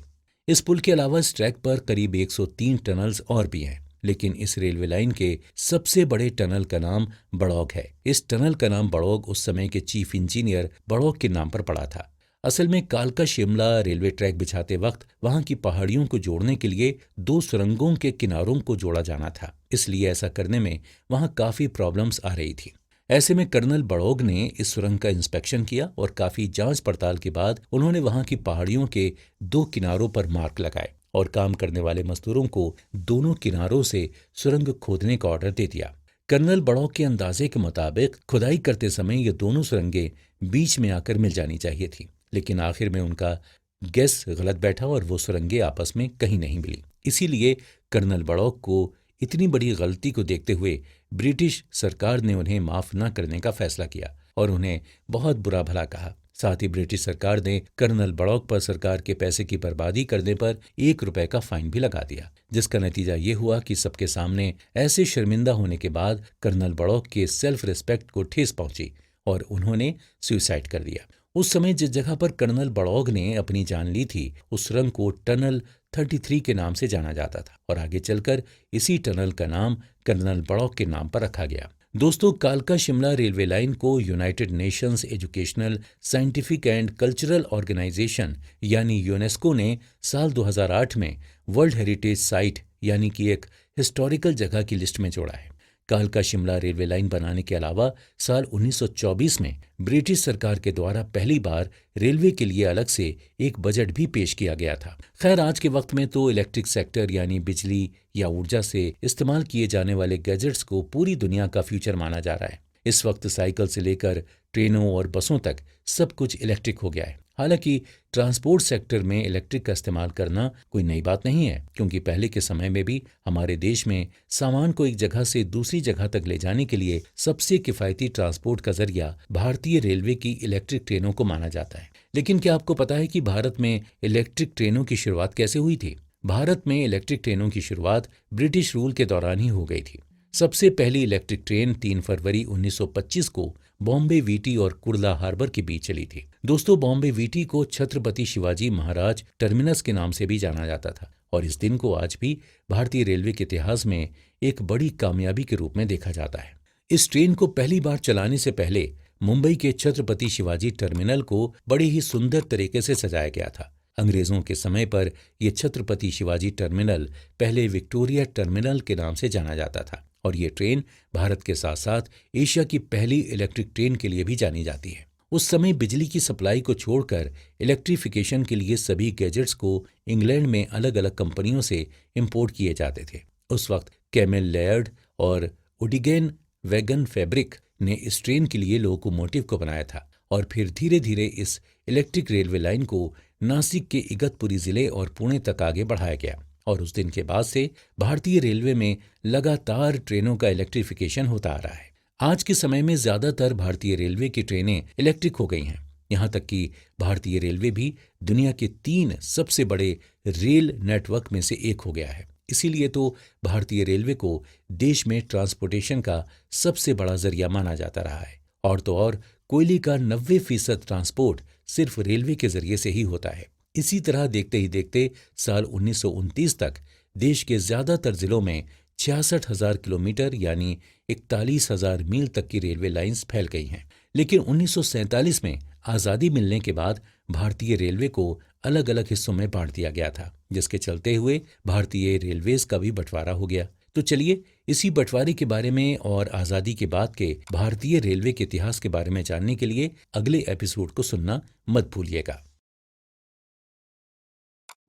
Speaker 1: इस पुल के अलावा इस ट्रैक पर करीब 103 टनल्स और भी हैं, लेकिन इस रेलवे लाइन के सबसे बड़े टनल का नाम बड़ौग है। इस टनल का नाम बड़ौग उस समय के चीफ इंजीनियर बड़ौग के नाम पर पड़ा था। असल में कालका शिमला रेलवे ट्रैक बिछाते वक्त वहां की पहाड़ियों को जोड़ने के लिए 2 सुरंगों के किनारों को जोड़ा जाना था, इसलिए ऐसा करने में वहां काफी प्रॉब्लम्स आ रही थी। ऐसे में कर्नल बड़ौग ने इस सुरंग का इंस्पेक्शन किया और काफी जांच पड़ताल के बाद उन्होंने वहां की पहाड़ियों के 2 किनारों पर मार्क लगाए और काम करने वाले मजदूरों को दोनों किनारों से सुरंग खोदने का ऑर्डर दे दिया। कर्नल बड़ौग के अंदाजे के मुताबिक खुदाई करते समय ये दोनों सुरंगें बीच में आकर मिल जानी चाहिए थी, लेकिन आखिर में उनका गैस गलत बैठा और वो सुरंगें आपस में कहीं नहीं मिली। इसीलिए कर्नल बड़ौग को इतनी बड़ी गलती को देखते हुए ब्रिटिश सरकार ने उन्हें माफ न करने का फैसला किया और उन्हें बहुत बुरा भला कहा। साथ ही ब्रिटिश सरकार ने कर्नल बड़ौग पर सरकार के पैसे की बर्बादी करने पर 1 रुपए का फाइन भी लगा दिया, जिसका नतीजा ये हुआ कि सबके सामने ऐसे शर्मिंदा होने के बाद कर्नल बड़ौग के सेल्फ रिस्पेक्ट को ठेस पहुंची और उन्होंने सुसाइड कर दिया। उस समय जिस जगह पर कर्नल बड़ौग ने अपनी जान ली थी उस सुरंग को टनल 33 के नाम से जाना जाता था और आगे चलकर इसी टनल का नाम कर्नल बड़ौग के नाम पर रखा गया। दोस्तों, कालका शिमला रेलवे लाइन को United Nations educational, scientific and cultural organization यानी यूनेस्को ने साल 2008 में वर्ल्ड हेरिटेज साइट यानी कि एक हिस्टोरिकल जगह की लिस्ट में जोड़ा है। कालका शिमला रेलवे लाइन बनाने के अलावा साल 1924 में ब्रिटिश सरकार के द्वारा पहली बार रेलवे के लिए अलग से एक बजट भी पेश किया गया था। खैर, आज के वक्त में तो इलेक्ट्रिक सेक्टर यानी बिजली या ऊर्जा से इस्तेमाल किए जाने वाले गैजेट्स को पूरी दुनिया का फ्यूचर माना जा रहा है। इस वक्त साइकिल से लेकर ट्रेनों और बसों तक सब कुछ इलेक्ट्रिक हो गया है। हालांकि ट्रांसपोर्ट सेक्टर में इलेक्ट्रिक का इस्तेमाल करना कोई नई बात नहीं है, क्योंकि पहले के समय में भी हमारे देश में सामान को एक जगह से दूसरी जगह तक ले जाने के लिए सबसे किफायती ट्रांसपोर्ट का जरिया भारतीय रेलवे की इलेक्ट्रिक ट्रेनों को माना जाता है। लेकिन क्या आपको पता है कि भारत में इलेक्ट्रिक ट्रेनों की शुरुआत कैसे हुई थी? भारत में इलेक्ट्रिक ट्रेनों की शुरुआत ब्रिटिश रूल के दौरान ही हो गई थी। सबसे पहली इलेक्ट्रिक ट्रेन 3 फरवरी 1925 को बॉम्बे वीटी और कुर्ला हार्बर के बीच चली थी। दोस्तों, बॉम्बे वीटी को छत्रपति शिवाजी महाराज टर्मिनस के नाम से भी जाना जाता था और इस दिन को आज भी भारतीय रेलवे के इतिहास में एक बड़ी कामयाबी के रूप में देखा जाता है। इस ट्रेन को पहली बार चलाने से पहले मुंबई के छत्रपति शिवाजी टर्मिनल को बड़े ही सुंदर तरीके से सजाया गया था। अंग्रेजों के समय पर यह छत्रपति शिवाजी टर्मिनल पहले विक्टोरिया टर्मिनल के नाम से जाना जाता था और ये ट्रेन भारत के साथ साथ एशिया की पहली इलेक्ट्रिक ट्रेन के लिए भी जानी जाती है। उस समय बिजली की सप्लाई को छोड़कर इलेक्ट्रिफिकेशन के लिए सभी गैजेट्स को इंग्लैंड में अलग अलग कंपनियों से इंपोर्ट किए जाते थे। उस वक्त कैमेल लेयर्ड और उडिगेन वैगन फैब्रिक ने इस ट्रेन के लिए लोकोमोटिव को बनाया था और फिर धीरे धीरे इस इलेक्ट्रिक रेलवे लाइन को नासिक के इगतपुरी जिले और पुणे तक आगे बढ़ाया गया और उस दिन के बाद से भारतीय रेलवे में लगातार ट्रेनों का इलेक्ट्रिफिकेशन होता आ रहा है। आज के समय में ज्यादातर भारतीय रेलवे की ट्रेनें इलेक्ट्रिक हो गई हैं। यहाँ तक कि भारतीय रेलवे भी दुनिया के 3 सबसे बड़े रेल नेटवर्क में से एक हो गया है। इसीलिए तो भारतीय रेलवे को देश में ट्रांसपोर्टेशन का सबसे बड़ा जरिया माना जाता रहा है। और तो और कोयले का 90% ट्रांसपोर्ट सिर्फ रेलवे के जरिए से ही होता है। इसी तरह देखते ही देखते साल 1929 तक देश के ज्यादातर जिलों में 66,000 किलोमीटर यानी 41,000 मील तक की रेलवे लाइंस फैल गई हैं। लेकिन 1947 में आज़ादी मिलने के बाद भारतीय रेलवे को अलग अलग हिस्सों में बांट दिया गया था, जिसके चलते हुए भारतीय रेलवेज का भी बंटवारा हो गया। तो चलिए इसी बंटवारे के बारे में और आज़ादी के बाद के भारतीय रेलवे के इतिहास के बारे में जानने के लिए अगले एपिसोड को सुनना मत भूलिएगा।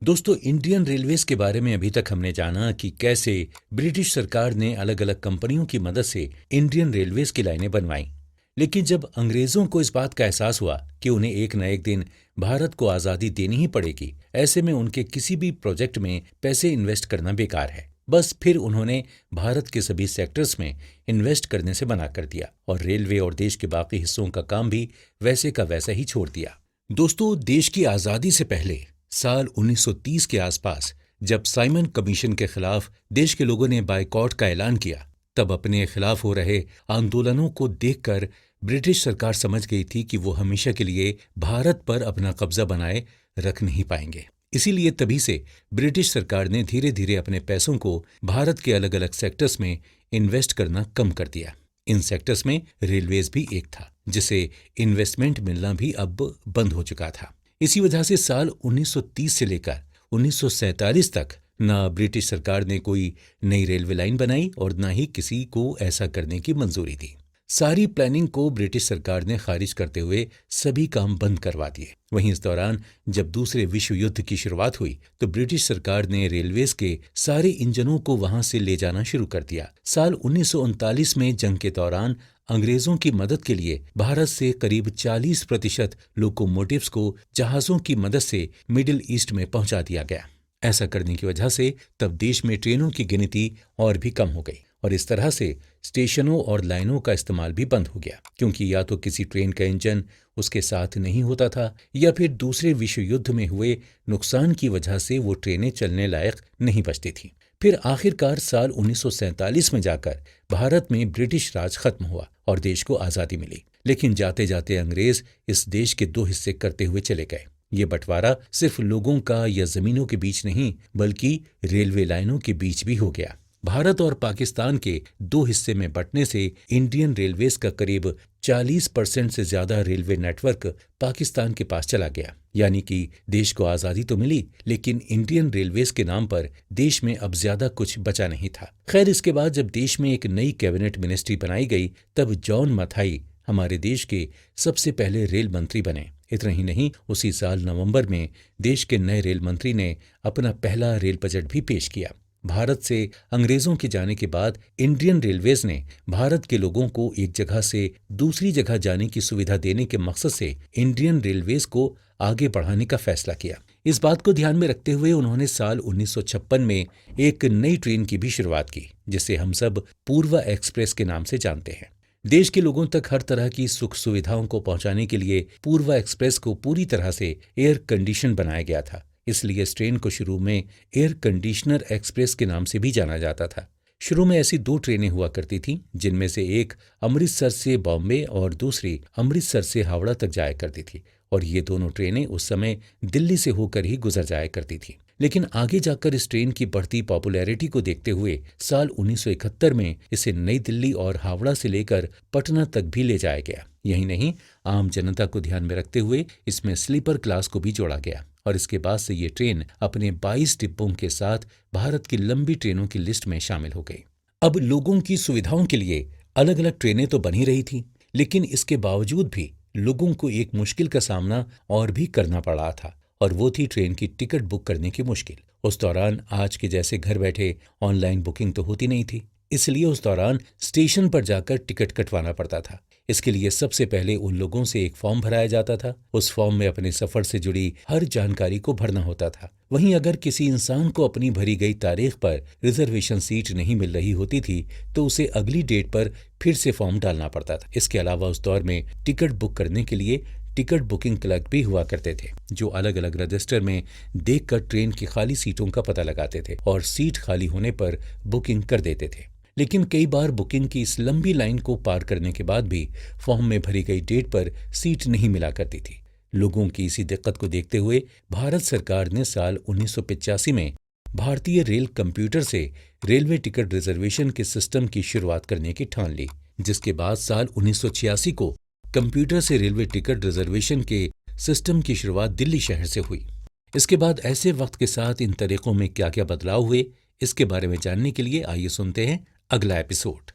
Speaker 1: दोस्तों, इंडियन रेलवेज के बारे में अभी तक हमने जाना कि कैसे ब्रिटिश सरकार ने अलग अलग कंपनियों की मदद से इंडियन रेलवेज की लाइनें बनवाईं। लेकिन जब अंग्रेजों को इस बात का एहसास हुआ कि उन्हें एक न एक दिन भारत को आज़ादी देनी ही पड़ेगी, ऐसे में उनके किसी भी प्रोजेक्ट में पैसे इन्वेस्ट करना बेकार है। बस फिर उन्होंने भारत के सभी सेक्टर्स में इन्वेस्ट करने से मना कर दिया और रेलवे और देश के बाकी हिस्सों का काम भी वैसे का वैसा ही छोड़ दिया। दोस्तों, देश की आजादी से पहले साल 1930 के आसपास जब साइमन कमीशन के खिलाफ देश के लोगों ने बायकॉट का ऐलान किया, तब अपने खिलाफ हो रहे आंदोलनों को देखकर ब्रिटिश सरकार समझ गई थी कि वो हमेशा के लिए भारत पर अपना कब्जा बनाए रख नहीं पाएंगे। इसीलिए तभी से ब्रिटिश सरकार ने धीरे धीरे अपने पैसों को भारत के अलग अलग सेक्टर्स में इन्वेस्ट करना कम कर दिया। इन सेक्टर्स में रेलवेज भी एक था, जिसे इन्वेस्टमेंट मिलना भी अब बंद हो चुका था। इसी वजह से साल 1930 से लेकर 1947 तक ना ब्रिटिश सरकार ने कोई नई रेलवे लाइन बनाई और ना ही किसी को ऐसा करने की मंजूरी दी। सारी प्लानिंग को ब्रिटिश सरकार ने खारिज करते हुए सभी काम बंद करवा दिए। वहीं इस दौरान जब दूसरे विश्व युद्ध की शुरुआत हुई तो ब्रिटिश सरकार ने रेलवेज के सारे इंजनों को वहां से ले जाना शुरू कर दिया। साल 1939 में जंग के दौरान अंग्रेजों की मदद के लिए भारत से करीब 40% लोकोमोटिव्स को जहाजों की मदद से मिडिल ईस्ट में पहुंचा दिया गया। ऐसा करने की वजह से तब देश में ट्रेनों की गिनती और भी कम हो गई और इस तरह से स्टेशनों और लाइनों का इस्तेमाल भी बंद हो गया, क्योंकि या तो किसी ट्रेन का इंजन उसके साथ नहीं होता था या फिर दूसरे विश्व युद्ध में हुए नुकसान की वजह से वो ट्रेनें चलने लायक नहीं बचती थीं। फिर आखिरकार साल 1947 में जाकर भारत में ब्रिटिश राज खत्म हुआ और देश को आज़ादी मिली। लेकिन जाते जाते अंग्रेज इस देश के दो हिस्से करते हुए चले गए। ये बंटवारा सिर्फ लोगों का या जमीनों के बीच नहीं, बल्कि रेलवे लाइनों के बीच भी हो गया। भारत और पाकिस्तान के दो हिस्से में बंटने से इंडियन रेलवेज का करीब 40% से ज्यादा रेलवे नेटवर्क पाकिस्तान के पास चला गया। यानी कि देश को आजादी तो मिली, लेकिन इंडियन रेलवेज के नाम पर देश में अब ज्यादा कुछ बचा नहीं था। खैर, इसके बाद जब देश में एक नई कैबिनेट मिनिस्ट्री बनाई गई, तब जॉन मथाई हमारे देश के सबसे पहले रेल मंत्री बने। इतना ही नहीं, उसी साल नवंबर में देश के नए रेल मंत्री ने अपना पहला रेल बजट भी पेश किया। भारत से अंग्रेजों के जाने के बाद इंडियन रेलवेज ने भारत के लोगों को एक जगह से दूसरी जगह जाने की सुविधा देने के मकसद से इंडियन रेलवेज को आगे बढ़ाने का फैसला किया। इस बात को ध्यान में रखते हुए उन्होंने साल 1956 में एक नई ट्रेन की भी शुरुआत की, जिसे हम सब पूर्वा एक्सप्रेस के नाम से जानते हैं। देश के लोगों तक हर तरह की सुख सुविधाओं को पहुंचाने के लिए पूर्वा एक्सप्रेस को पूरी तरह से एयर कंडीशन बनाया गया था। इसलिए इस ट्रेन को शुरू में एयर कंडीशनर एक्सप्रेस के नाम से भी जाना जाता था। शुरू में ऐसी दो ट्रेनें हुआ करती थीं, जिनमें से एक अमृतसर से बॉम्बे और दूसरी अमृतसर से हावड़ा तक जाया करती थी, और ये दोनों ट्रेनें उस समय दिल्ली से होकर ही गुजर जाया करती थीं। लेकिन आगे जाकर इस ट्रेन की बढ़ती पॉपुलैरिटी को देखते हुए साल 1971 में इसे नई दिल्ली और हावड़ा से लेकर पटना तक भी ले जाया गया। यही नहीं, आम जनता को ध्यान में रखते हुए इसमें स्लीपर क्लास को भी जोड़ा गया और इसके बाद से ये ट्रेन अपने 22 डिब्बों के साथ भारत की लंबी ट्रेनों की लिस्ट में शामिल हो गई। अब लोगों की सुविधाओं के लिए अलग अलग ट्रेनें तो बन ही रही थी, लेकिन इसके बावजूद भी लोगों को एक मुश्किल का सामना और भी करना पड़ रहा था, और वो थी ट्रेन की टिकट बुक करने की मुश्किल। उस दौरान आज के जैसे घर बैठे ऑनलाइन बुकिंग तो होती नहीं थी, इसलिए उस दौरान स्टेशन पर जाकर टिकट कटवाना पड़ता था। इसके लिए सबसे पहले उन लोगों से एक फॉर्म भराया जाता था। उस फॉर्म में अपने सफर से जुड़ी हर जानकारी को भरना होता था। वहीं अगर किसी इंसान को अपनी भरी गई तारीख पर रिजर्वेशन सीट नहीं मिल रही होती थी तो उसे अगली डेट पर फिर से फॉर्म डालना पड़ता था। इसके अलावा उस दौर में टिकट बुक करने के लिए टिकट बुकिंग क्लर्क भी हुआ करते थे, जो अलग अलग रजिस्टर में देखकर ट्रेन की खाली सीटों का पता लगाते थे और सीट खाली होने पर बुकिंग कर देते थे। लेकिन कई बार बुकिंग की इस लंबी लाइन को पार करने के बाद भी फॉर्म में भरी गई डेट पर सीट नहीं मिला करती थी। लोगों की इसी दिक्कत को देखते हुए भारत सरकार ने साल 1985 में भारतीय रेल कंप्यूटर से रेलवे टिकट रिजर्वेशन के सिस्टम की शुरुआत करने की ठान ली, जिसके बाद साल 1986 को कंप्यूटर से रेलवे टिकट रिजर्वेशन के सिस्टम की शुरुआत दिल्ली शहर से हुई। इसके बाद ऐसे वक्त के साथ इन तरीकों में क्या क्या बदलाव हुए, इसके बारे में जानने के लिए आइए सुनते हैं अगला एपिसोड।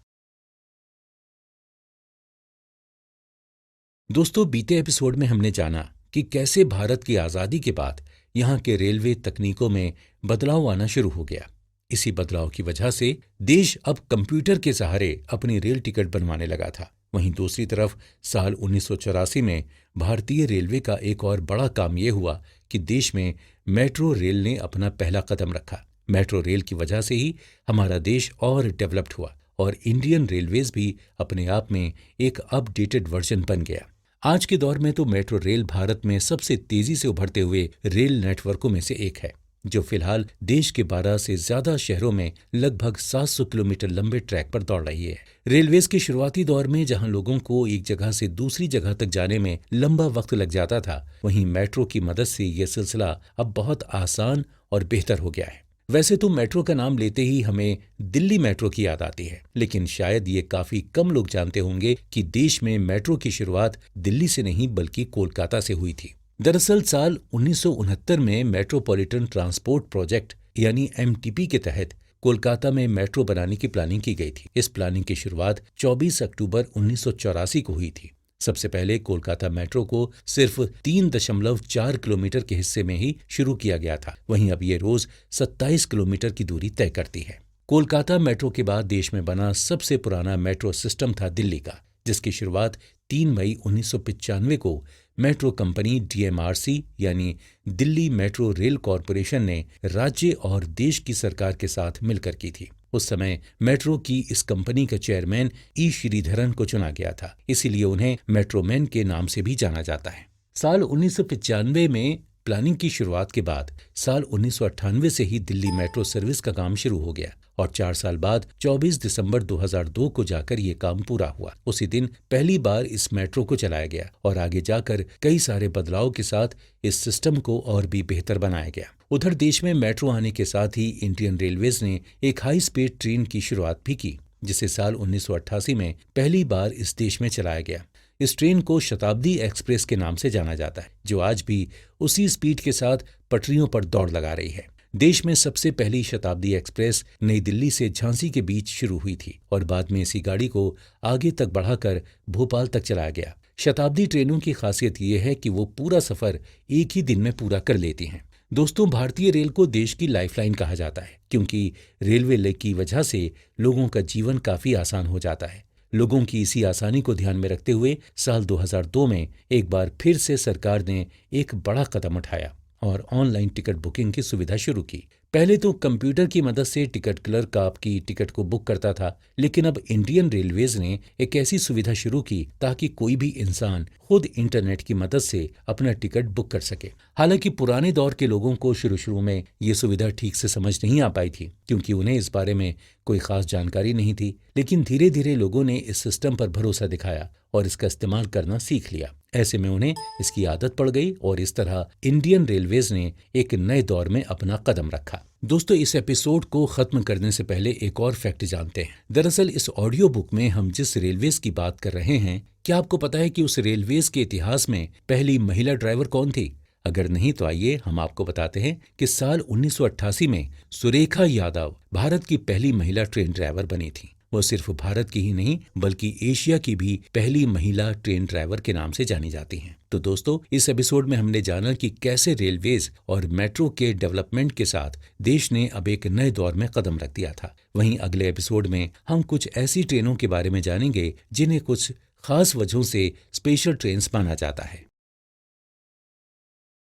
Speaker 1: दोस्तों, बीते एपिसोड में हमने जाना कि कैसे भारत की आजादी के बाद यहाँ के रेलवे तकनीकों में बदलाव आना शुरू हो गया। इसी बदलाव की वजह से देश अब कंप्यूटर के सहारे अपनी रेल टिकट बनवाने लगा था। वहीं दूसरी तरफ साल 1984 में भारतीय रेलवे का एक और बड़ा काम यह हुआ कि देश में मेट्रो रेल ने अपना पहला कदम रखा। मेट्रो रेल की वजह से ही हमारा देश और डेवलप्ड हुआ और इंडियन रेलवेज भी अपने आप में एक अपडेटेड वर्जन बन गया। आज के दौर में तो मेट्रो रेल भारत में सबसे तेजी से उभरते हुए रेल नेटवर्कों में से एक है, जो फिलहाल देश के 12 से ज्यादा शहरों में लगभग 700 किलोमीटर लंबे ट्रैक पर दौड़ रही है। रेलवेज के शुरुआती दौर में जहां लोगों को एक जगह से दूसरी जगह तक जाने में लंबा वक्त लग जाता था, वहीं मेट्रो की मदद से यह सिलसिला अब बहुत आसान और बेहतर हो गया है। वैसे तो मेट्रो का नाम लेते ही हमें दिल्ली मेट्रो की याद आती है, लेकिन शायद ये काफी कम लोग जानते होंगे कि देश में मेट्रो की शुरुआत दिल्ली से नहीं बल्कि कोलकाता से हुई थी। दरअसल साल 1969 में मेट्रोपॉलिटन ट्रांसपोर्ट प्रोजेक्ट यानी एमटीपी के तहत कोलकाता में मेट्रो बनाने की प्लानिंग की गई थी। इस प्लानिंग की शुरुआत 24 अक्टूबर 1984 को हुई थी। सबसे पहले कोलकाता मेट्रो को सिर्फ 3.4 किलोमीटर के हिस्से में ही शुरू किया गया था, वहीं अब ये रोज 27 किलोमीटर की दूरी तय करती है। कोलकाता मेट्रो के बाद देश में बना सबसे पुराना मेट्रो सिस्टम था दिल्ली का, जिसकी शुरुआत 3 मई 1995 को मेट्रो कंपनी डीएमआरसी यानी दिल्ली मेट्रो रेल कॉरपोरेशन ने राज्य और देश की सरकार के साथ मिलकर की थी। उस समय मेट्रो की इस कंपनी का चेयरमैन ई श्रीधरन को चुना गया था, इसीलिए उन्हें मेट्रोमैन के नाम से भी जाना जाता है। साल 1995 में प्लानिंग की शुरुआत के बाद साल 1998 से ही दिल्ली मेट्रो सर्विस का काम शुरू हो गया और 4 साल बाद 24 दिसंबर 2002 को जाकर ये काम पूरा हुआ। उसी दिन पहली बार इस मेट्रो को चलाया गया और आगे जाकर कई सारे बदलाव के साथ इस सिस्टम को और भी बेहतर बनाया गया। उधर देश में मेट्रो आने के साथ ही इंडियन रेलवेज ने एक हाई स्पीड ट्रेन की शुरुआत भी की, जिसे साल 1988 में पहली बार इस देश में चलाया गया। इस ट्रेन को शताब्दी एक्सप्रेस के नाम से जाना जाता है, जो आज भी उसी स्पीड के साथ पटरियों पर दौड़ लगा रही है। देश में सबसे पहली शताब्दी एक्सप्रेस नई दिल्ली से झांसी के बीच शुरू हुई थी और बाद में इसी गाड़ी को आगे तक बढ़ाकर भोपाल तक चलाया गया। शताब्दी ट्रेनों की खासियत यह है कि वो पूरा सफर एक ही दिन में पूरा कर लेती हैं। दोस्तों, भारतीय रेल को देश की लाइफलाइन कहा जाता है, क्योंकि रेलवे की वजह से लोगों का जीवन काफी आसान हो जाता है। लोगों की इसी आसानी को ध्यान में रखते हुए साल 2002 में एक बार फिर से सरकार ने एक बड़ा कदम उठाया और ऑनलाइन टिकट बुकिंग की सुविधा शुरू की। पहले तो कंप्यूटर की मदद से टिकट क्लर्क आपकी टिकट को बुक करता था, लेकिन अब इंडियन रेलवेज ने एक ऐसी सुविधा शुरू की ताकि कोई भी इंसान खुद इंटरनेट की मदद से अपना टिकट बुक कर सके। हालांकि पुराने दौर के लोगों को शुरू में ये सुविधा ठीक से समझ नहीं आ पाई थी, क्योंकि उन्हें इस बारे में कोई खास जानकारी नहीं थी, लेकिन धीरे धीरे लोगों ने इस सिस्टम पर भरोसा दिखाया और इसका इस्तेमाल करना सीख लिया। ऐसे में उन्हें इसकी आदत पड़ गई और इस तरह इंडियन रेलवेज ने एक नए दौर में अपना कदम रखा। दोस्तों, इस एपिसोड को खत्म करने से पहले एक और फैक्ट जानते हैं। दरअसल इस ऑडियो बुक में हम जिस रेलवेज की बात कर रहे हैं, क्या आपको पता है कि उस रेलवेज के इतिहास में पहली महिला ड्राइवर कौन थी? अगर नहीं तो आइए हम आपको बताते हैं कि साल 1988 में सुरेखा यादव भारत की पहली महिला ट्रेन ड्राइवर बनी थी। वो सिर्फ भारत की ही नहीं बल्कि एशिया की भी पहली महिला ट्रेन ड्राइवर के नाम से जानी जाती हैं। तो दोस्तों, इस एपिसोड में हमने जाना कि कैसे रेलवेज और मेट्रो के डेवलपमेंट के साथ देश ने अब एक नए दौर में कदम रख दिया था। वहीं अगले एपिसोड में हम कुछ ऐसी ट्रेनों के बारे में जानेंगे जिन्हें कुछ खास वजहों से स्पेशल ट्रेन्स माना जाता है।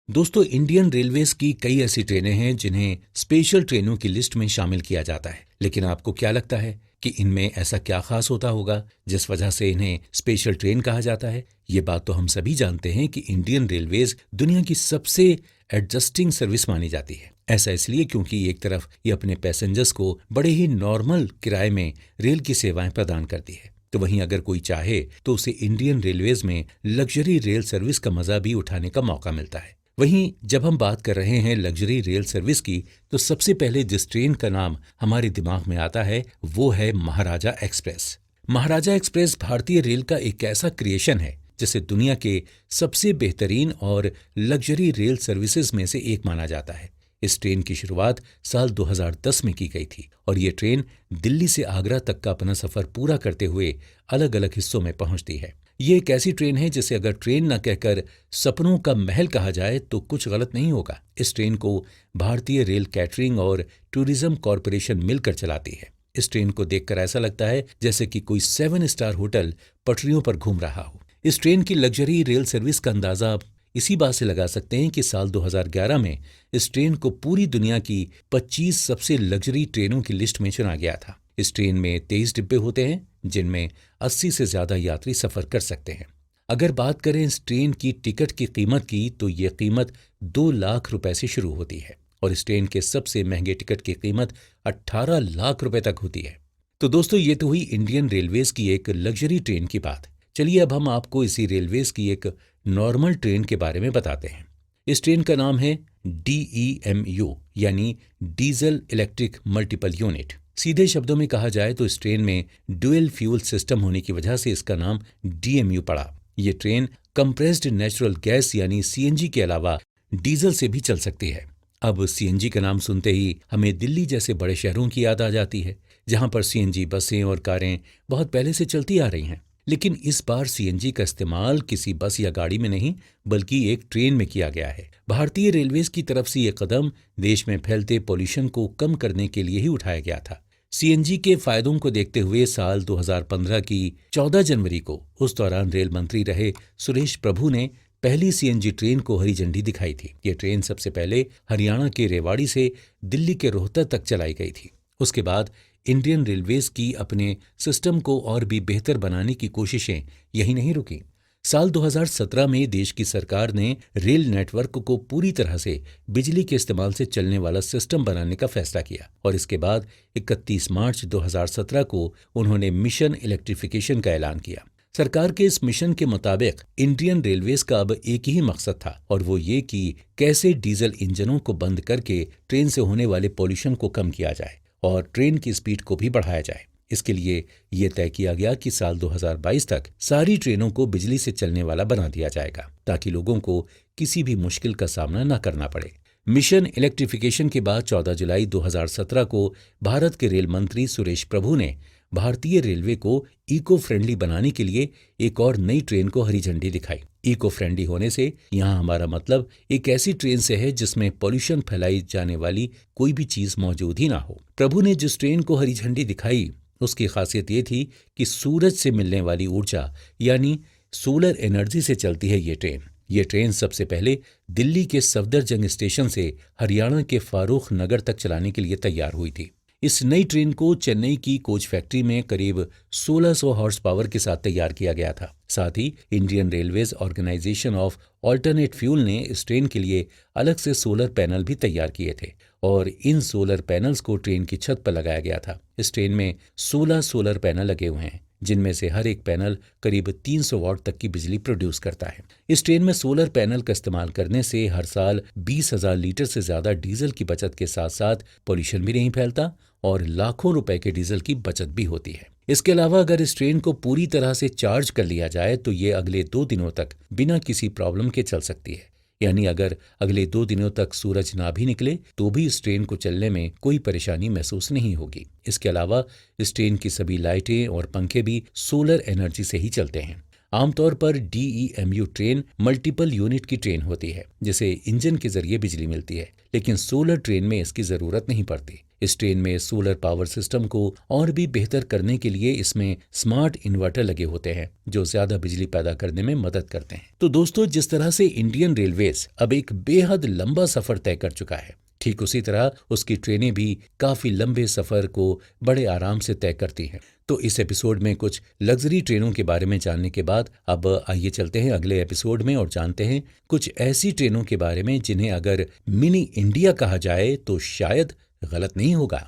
Speaker 1: दोस्तों, इंडियन रेलवेज की कई ऐसी ट्रेनें हैं जिन्हें स्पेशल ट्रेनों की लिस्ट में शामिल किया जाता है, लेकिन आपको क्या लगता है कि इनमें ऐसा क्या खास होता होगा जिस वजह से इन्हें स्पेशल ट्रेन कहा जाता है? ये बात तो हम सभी जानते हैं कि इंडियन रेलवेज दुनिया की सबसे एडजस्टिंग सर्विस मानी जाती है। ऐसा इसलिए क्योंकि एक तरफ ये अपने पैसेंजर्स को बड़े ही नॉर्मल किराए में रेल की सेवाएं प्रदान करती है, तो वहीं अगर कोई चाहे तो उसे इंडियन रेलवेज में लग्जरी रेल सर्विस का मजा भी उठाने का मौका मिलता है। वहीं जब हम बात कर रहे हैं लग्जरी रेल सर्विस की, तो सबसे पहले जिस ट्रेन का नाम हमारे दिमाग में आता है वो है महाराजा एक्सप्रेस। महाराजा एक्सप्रेस भारतीय रेल का एक ऐसा क्रिएशन है जिसे दुनिया के सबसे बेहतरीन और लग्जरी रेल सर्विसेज में से एक माना जाता है। इस ट्रेन की शुरुआत साल 2010 में की गई थी और ये ट्रेन दिल्ली से आगरा तक का अपना सफर पूरा करते हुए अलग अलग हिस्सों में पहुंचती है। ये एक ऐसी ट्रेन है जिसे अगर ट्रेन न कहकर सपनों का महल कहा जाए तो कुछ गलत नहीं होगा। इस ट्रेन को भारतीय रेल कैटरिंग और टूरिज्म कॉरपोरेशन मिलकर चलाती है। इस ट्रेन को देखकर ऐसा लगता है जैसे कि कोई 7 स्टार होटल पटरियों पर घूम रहा हो। इस ट्रेन की लग्जरी रेल सर्विस का अंदाजा आप इसी बात से लगा सकते हैं कि साल 2011 में इस ट्रेन को पूरी दुनिया की 25 सबसे लग्जरी ट्रेनों की लिस्ट में चुना गया था। इस ट्रेन में 23 डिब्बे होते हैं जिनमें 80 से ज्यादा यात्री सफर कर सकते हैं। अगर बात करें इस ट्रेन की टिकट की कीमत की तो ये कीमत 2 लाख रुपए से शुरू होती है और इस ट्रेन के सबसे महंगे टिकट की कीमत 18 लाख रुपए तक होती है। तो दोस्तों ये तो हुई इंडियन रेलवेज की एक लग्जरी ट्रेन की बात। चलिए अब हम आपको इसी रेलवेज की एक नॉर्मल ट्रेन के बारे में बताते हैं। इस ट्रेन का नाम है DEMU यानी डीजल इलेक्ट्रिक मल्टीपल यूनिट। सीधे शब्दों में कहा जाए तो इस ट्रेन में ड्यूअल फ्यूल सिस्टम होने की वजह से इसका नाम DMU पड़ा। ये ट्रेन कंप्रेस्ड नेचुरल गैस यानी CNG के अलावा डीजल से भी चल सकती है। अब CNG का नाम सुनते ही हमें दिल्ली जैसे बड़े शहरों की याद आ जाती है, जहां पर CNG बसें और कारें बहुत पहले से चलती आ रही हैं। लेकिन इस बार CNG का इस्तेमाल किसी बस या गाड़ी में नहीं बल्कि एक ट्रेन में किया गया है। भारतीय रेलवेज की तरफ से ये कदम देश में फैलते पोल्यूशन को कम करने के लिए ही उठाया गया था। CNG के फायदों को देखते हुए साल 2015 की 14 जनवरी को उस दौरान रेल मंत्री रहे सुरेश प्रभु ने पहली CNG ट्रेन को हरी झंडी दिखाई थी। ये ट्रेन सबसे पहले हरियाणा के रेवाड़ी से दिल्ली के रोहतक तक चलाई गई थी। उसके बाद इंडियन रेलवेज की अपने सिस्टम को और भी बेहतर बनाने की कोशिशें यही नहीं रुकी। साल 2017 में देश की सरकार ने रेल नेटवर्क को पूरी तरह से बिजली के इस्तेमाल से चलने वाला सिस्टम बनाने का फैसला किया और इसके बाद 31 मार्च 2017 को उन्होंने मिशन इलेक्ट्रिफिकेशन का ऐलान किया। सरकार के इस मिशन के मुताबिक इंडियन रेलवेज का अब एक ही मकसद था और वो ये कि कैसे डीजल इंजनों को बंद करके ट्रेन से होने वाले पॉल्यूशन को कम किया जाए और ट्रेन की स्पीड को भी बढ़ाया जाए। इसके लिए ये तय किया गया कि साल 2022 तक सारी ट्रेनों को बिजली से चलने वाला बना दिया जाएगा ताकि लोगों को किसी भी मुश्किल का सामना न करना पड़े। मिशन इलेक्ट्रिफिकेशन के बाद 14 जुलाई 2017 को भारत के रेल मंत्री सुरेश प्रभु ने भारतीय रेलवे को इको फ्रेंडली बनाने के लिए एक और नई ट्रेन को हरी झंडी दिखाई। इको फ्रेंडली होने से यहाँ हमारा मतलब एक ऐसी ट्रेन से है जिसमें पॉल्यूशन फैलाई जाने वाली कोई भी चीज मौजूद ही ना हो। प्रभु ने जिस ट्रेन को हरी झंडी दिखाई उसकी खासियत ये थी कि सूरज से मिलने वाली ऊर्जा यानी सोलर एनर्जी से चलती है ये ट्रेन। ये ट्रेन सबसे पहले दिल्ली के सफदरजंग स्टेशन से हरियाणा के फारूख नगर तक चलाने के लिए तैयार हुई थी। इस नई ट्रेन को चेन्नई की कोच फैक्ट्री में करीब 1600 हॉर्स पावर के साथ तैयार किया गया था। साथ ही Indian Railways Organisation of Alternate Fuel ने इस ट्रेन के लिए अलग से सोलर पैनल भी तैयार किए थे और इन सोलर पैनल्स को ट्रेन की छत पर लगाया गया था। इस ट्रेन में 16 सोलर पैनल लगे हुए हैं जिनमें से हर एक पैनल करीब 300 वाट तक की बिजली प्रोड्यूस करता है। इस ट्रेन में सोलर पैनल का इस्तेमाल करने से हर साल 20,000 लीटर से ज्यादा डीजल की बचत के साथ साथ पॉल्यूशन भी नहीं फैलता और लाखों रुपए के डीजल की बचत भी होती है। इसके अलावा अगर इस ट्रेन को पूरी तरह से चार्ज कर लिया जाए तो ये अगले 2 दिनों तक बिना किसी प्रॉब्लम के चल सकती है। यानी अगर अगले 2 दिनों तक सूरज ना भी निकले तो भी इस ट्रेन को चलने में कोई परेशानी महसूस नहीं होगी। इसके अलावा इस ट्रेन की सभी लाइटें और पंखे भी सोलर एनर्जी से ही चलते हैं। आमतौर पर DEMU ट्रेन मल्टीपल यूनिट की ट्रेन होती है जिसे इंजन के जरिए बिजली मिलती है, लेकिन सोलर ट्रेन में इसकी जरूरत नहीं पड़ती। इस ट्रेन में सोलर पावर सिस्टम को और भी बेहतर करने के लिए इसमें स्मार्ट इन्वर्टर लगे होते हैं जो ज्यादा बिजली पैदा करने में मदद करते हैं। तो दोस्तों, जिस तरह से इंडियन रेलवेज अब एक बेहद लंबा सफर तय कर चुका है, ठीक उसी तरह उसकी ट्रेनें भी काफी लंबे सफर को बड़े आराम से तय करती हैं। तो इस एपिसोड में कुछ लग्जरी ट्रेनों के बारे में जानने के बाद अब आइए चलते हैं अगले एपिसोड में और जानते हैं कुछ ऐसी ट्रेनों के बारे में जिन्हें अगर मिनी इंडिया कहा जाए तो शायद गलत नहीं होगा।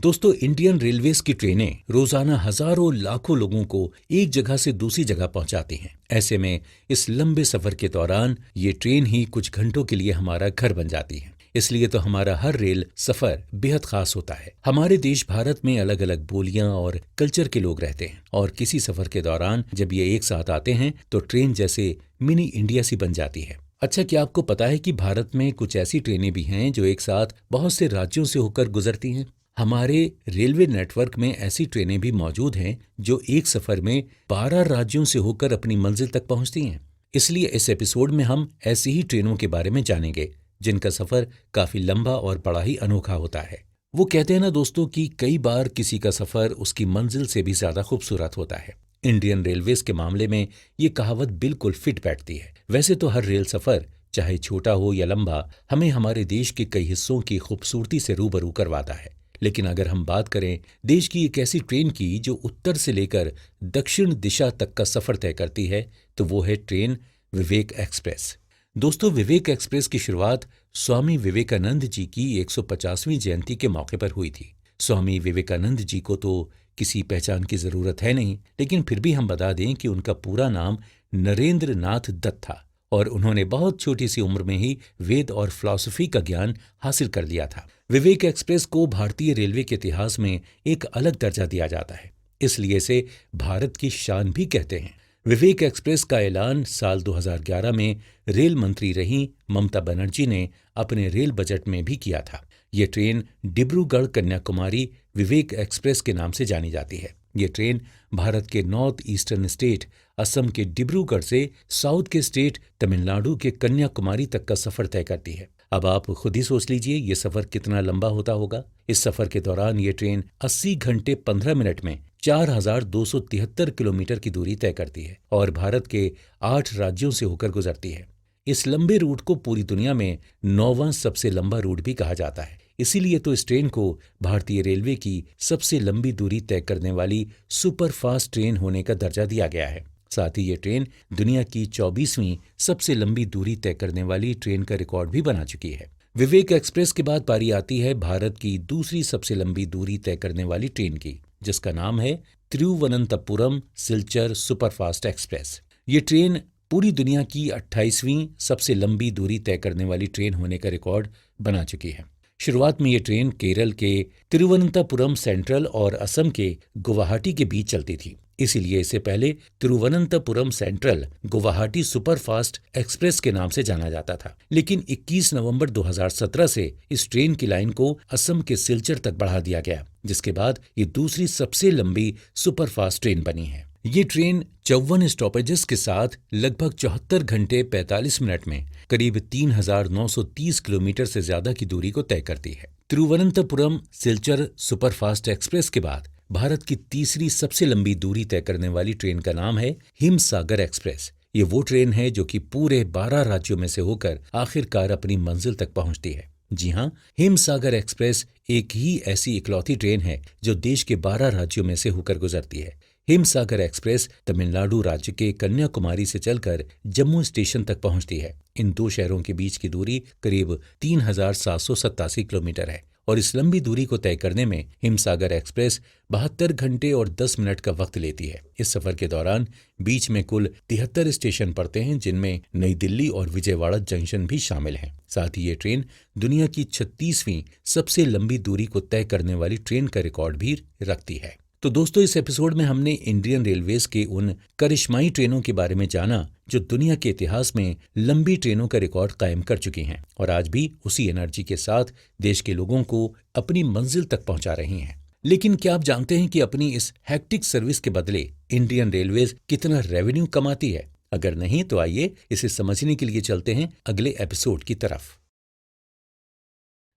Speaker 1: दोस्तों, इंडियन रेलवेज की ट्रेनें रोजाना हजारों लाखों लोगों को एक जगह से दूसरी जगह पहुंचाती हैं। ऐसे में इस लंबे सफर के दौरान ये ट्रेन ही कुछ घंटों के लिए हमारा घर बन जाती है। इसलिए तो हमारा हर रेल सफर बेहद खास होता है। हमारे देश भारत में अलग अलग बोलियां और कल्चर के लोग रहते हैं और किसी सफर के दौरान जब ये एक साथ आते हैं तो ट्रेन जैसे मिनी इंडिया सी बन जाती है। अच्छा, क्या आपको पता है कि भारत में कुछ ऐसी ट्रेनें भी हैं जो एक साथ बहुत से राज्यों से होकर गुजरती हैं? हमारे रेलवे नेटवर्क में ऐसी ट्रेनें भी मौजूद हैं जो एक सफर में 12 राज्यों से होकर अपनी मंजिल तक पहुंचती हैं। इसलिए इस एपिसोड में हम ऐसी ही ट्रेनों के बारे में जानेंगे जिनका सफर काफी लंबा और बड़ा ही अनोखा होता है। वो कहते हैं ना दोस्तों कि कई बार किसी का सफर उसकी मंजिल से भी ज्यादा खूबसूरत होता है। इंडियन रेलवेज के मामले में ये कहावत बिल्कुल फिट बैठती है। वैसे तो हर रेल सफर चाहे छोटा हो या लंबा हमें हमारे देश के कई हिस्सों की खूबसूरती से रूबरू करवाता है, लेकिन अगर हम बात करें देश की एक ऐसी ट्रेन की जो उत्तर से लेकर दक्षिण दिशा तक का सफर तय करती है, तो वो है ट्रेन विवेक एक्सप्रेस। दोस्तों, विवेक एक्सप्रेस की शुरुआत स्वामी विवेकानंद जी की 150वीं जयंती के मौके पर हुई थी। स्वामी विवेकानंद जी को तो किसी पहचान की जरूरत है नहीं, लेकिन फिर भी हम बता दें कि उनका पूरा नाम नरेंद्र नाथ दत्त था और उन्होंने बहुत छोटी सी उम्र में ही वेद और फिलॉसफी का ज्ञान हासिल कर लिया था। विवेक एक्सप्रेस को भारतीय रेलवे के इतिहास में एक अलग दर्जा दिया जाता है, इसलिए इसे भारत की शान भी कहते हैं। विवेक एक्सप्रेस का ऐलान साल 2011 में रेल मंत्री रही ममता बनर्जी ने अपने रेल बजट में भी किया था। ये ट्रेन डिब्रूगढ़ कन्याकुमारी विवेक एक्सप्रेस के नाम से जानी जाती है। ये ट्रेन भारत के नॉर्थ ईस्टर्न स्टेट असम के डिब्रूगढ़ से साउथ के स्टेट तमिलनाडु के कन्याकुमारी तक का सफर तय करती है। अब आप खुद ही सोच लीजिए ये सफर कितना लंबा होता होगा। इस सफर के दौरान ये ट्रेन 80 घंटे 15 मिनट में 4273 किलोमीटर की दूरी तय करती है और भारत के 8 राज्यों से होकर गुजरती है। इस लंबे रूट को पूरी दुनिया में 9वां सबसे लंबा रूट भी कहा जाता है। इसीलिए तो इस ट्रेन को भारतीय रेलवे की सबसे लंबी दूरी तय करने वाली सुपर फास्ट ट्रेन होने का दर्जा दिया गया है। साथ ही ये ट्रेन दुनिया की 24वीं सबसे लंबी दूरी तय करने वाली ट्रेन का रिकॉर्ड भी बना चुकी है। विवेक एक्सप्रेस के बाद बारी आती है भारत की दूसरी सबसे लंबी दूरी तय करने वाली ट्रेन की, जिसका नाम है तिरुवनंतपुरम सिलचर सुपरफास्ट एक्सप्रेस। ये ट्रेन पूरी दुनिया की 28वीं सबसे लंबी दूरी तय करने वाली ट्रेन होने का रिकॉर्ड बना चुकी है। शुरुआत में ये ट्रेन केरल के तिरुवनंतपुरम सेंट्रल और असम के गुवाहाटी के बीच चलती थी, इसीलिए इसे पहले Thiruvananthapuram central Guwahati superfast express के नाम से जाना जाता था। लेकिन 21 नवंबर 2017 से इस ट्रेन की लाइन को असम के सिलचर तक बढ़ा दिया गया, जिसके बाद ये दूसरी सबसे लंबी सुपरफास्ट ट्रेन बनी है। ये ट्रेन 54 स्टॉपेजेस के साथ लगभग 74 घंटे 45 मिनट में करीब 3930 किलोमीटर से ज्यादा की दूरी को तय करती है। तिरुवनंतपुरम सिलचर सुपरफास्ट एक्सप्रेस के बाद भारत की तीसरी सबसे लंबी दूरी तय करने वाली ट्रेन का नाम है हिमसागर एक्सप्रेस। ये वो ट्रेन है जो कि पूरे 12 राज्यों में से होकर आखिरकार अपनी मंजिल तक पहुंचती है। जी हाँ, हिमसागर एक्सप्रेस एक ही ऐसी इकलौती ट्रेन है जो देश के 12 राज्यों में से होकर गुजरती है। हिमसागर एक्सप्रेस तमिलनाडु राज्य के कन्याकुमारी से चलकर जम्मू स्टेशन तक पहुंचती है। इन दो शहरों के बीच की दूरी करीब 3787 किलोमीटर है और इस लंबी दूरी को तय करने में हिमसागर एक्सप्रेस 72 घंटे और 10 मिनट का वक्त लेती है। इस सफर के दौरान बीच में कुल 73 स्टेशन पड़ते हैं, जिनमें नई दिल्ली और विजयवाड़ा जंक्शन भी शामिल हैं। साथ ही ये ट्रेन दुनिया की 36वीं सबसे लंबी दूरी को तय करने वाली ट्रेन का रिकॉर्ड भी रखती है। तो दोस्तों, इस एपिसोड में हमने इंडियन रेलवेज के उन करिश्माई ट्रेनों के बारे में जाना जो दुनिया के इतिहास में लंबी ट्रेनों का रिकॉर्ड कायम कर चुकी हैं और आज भी उसी एनर्जी के साथ देश के लोगों को अपनी मंजिल तक पहुंचा रही हैं। लेकिन क्या आप जानते हैं कि अपनी इस हैक्टिक सर्विस के बदले इंडियन रेलवेज कितना रेवेन्यू कमाती है? अगर नहीं तो आइए इसे समझने के लिए चलते हैं अगले एपिसोड की तरफ।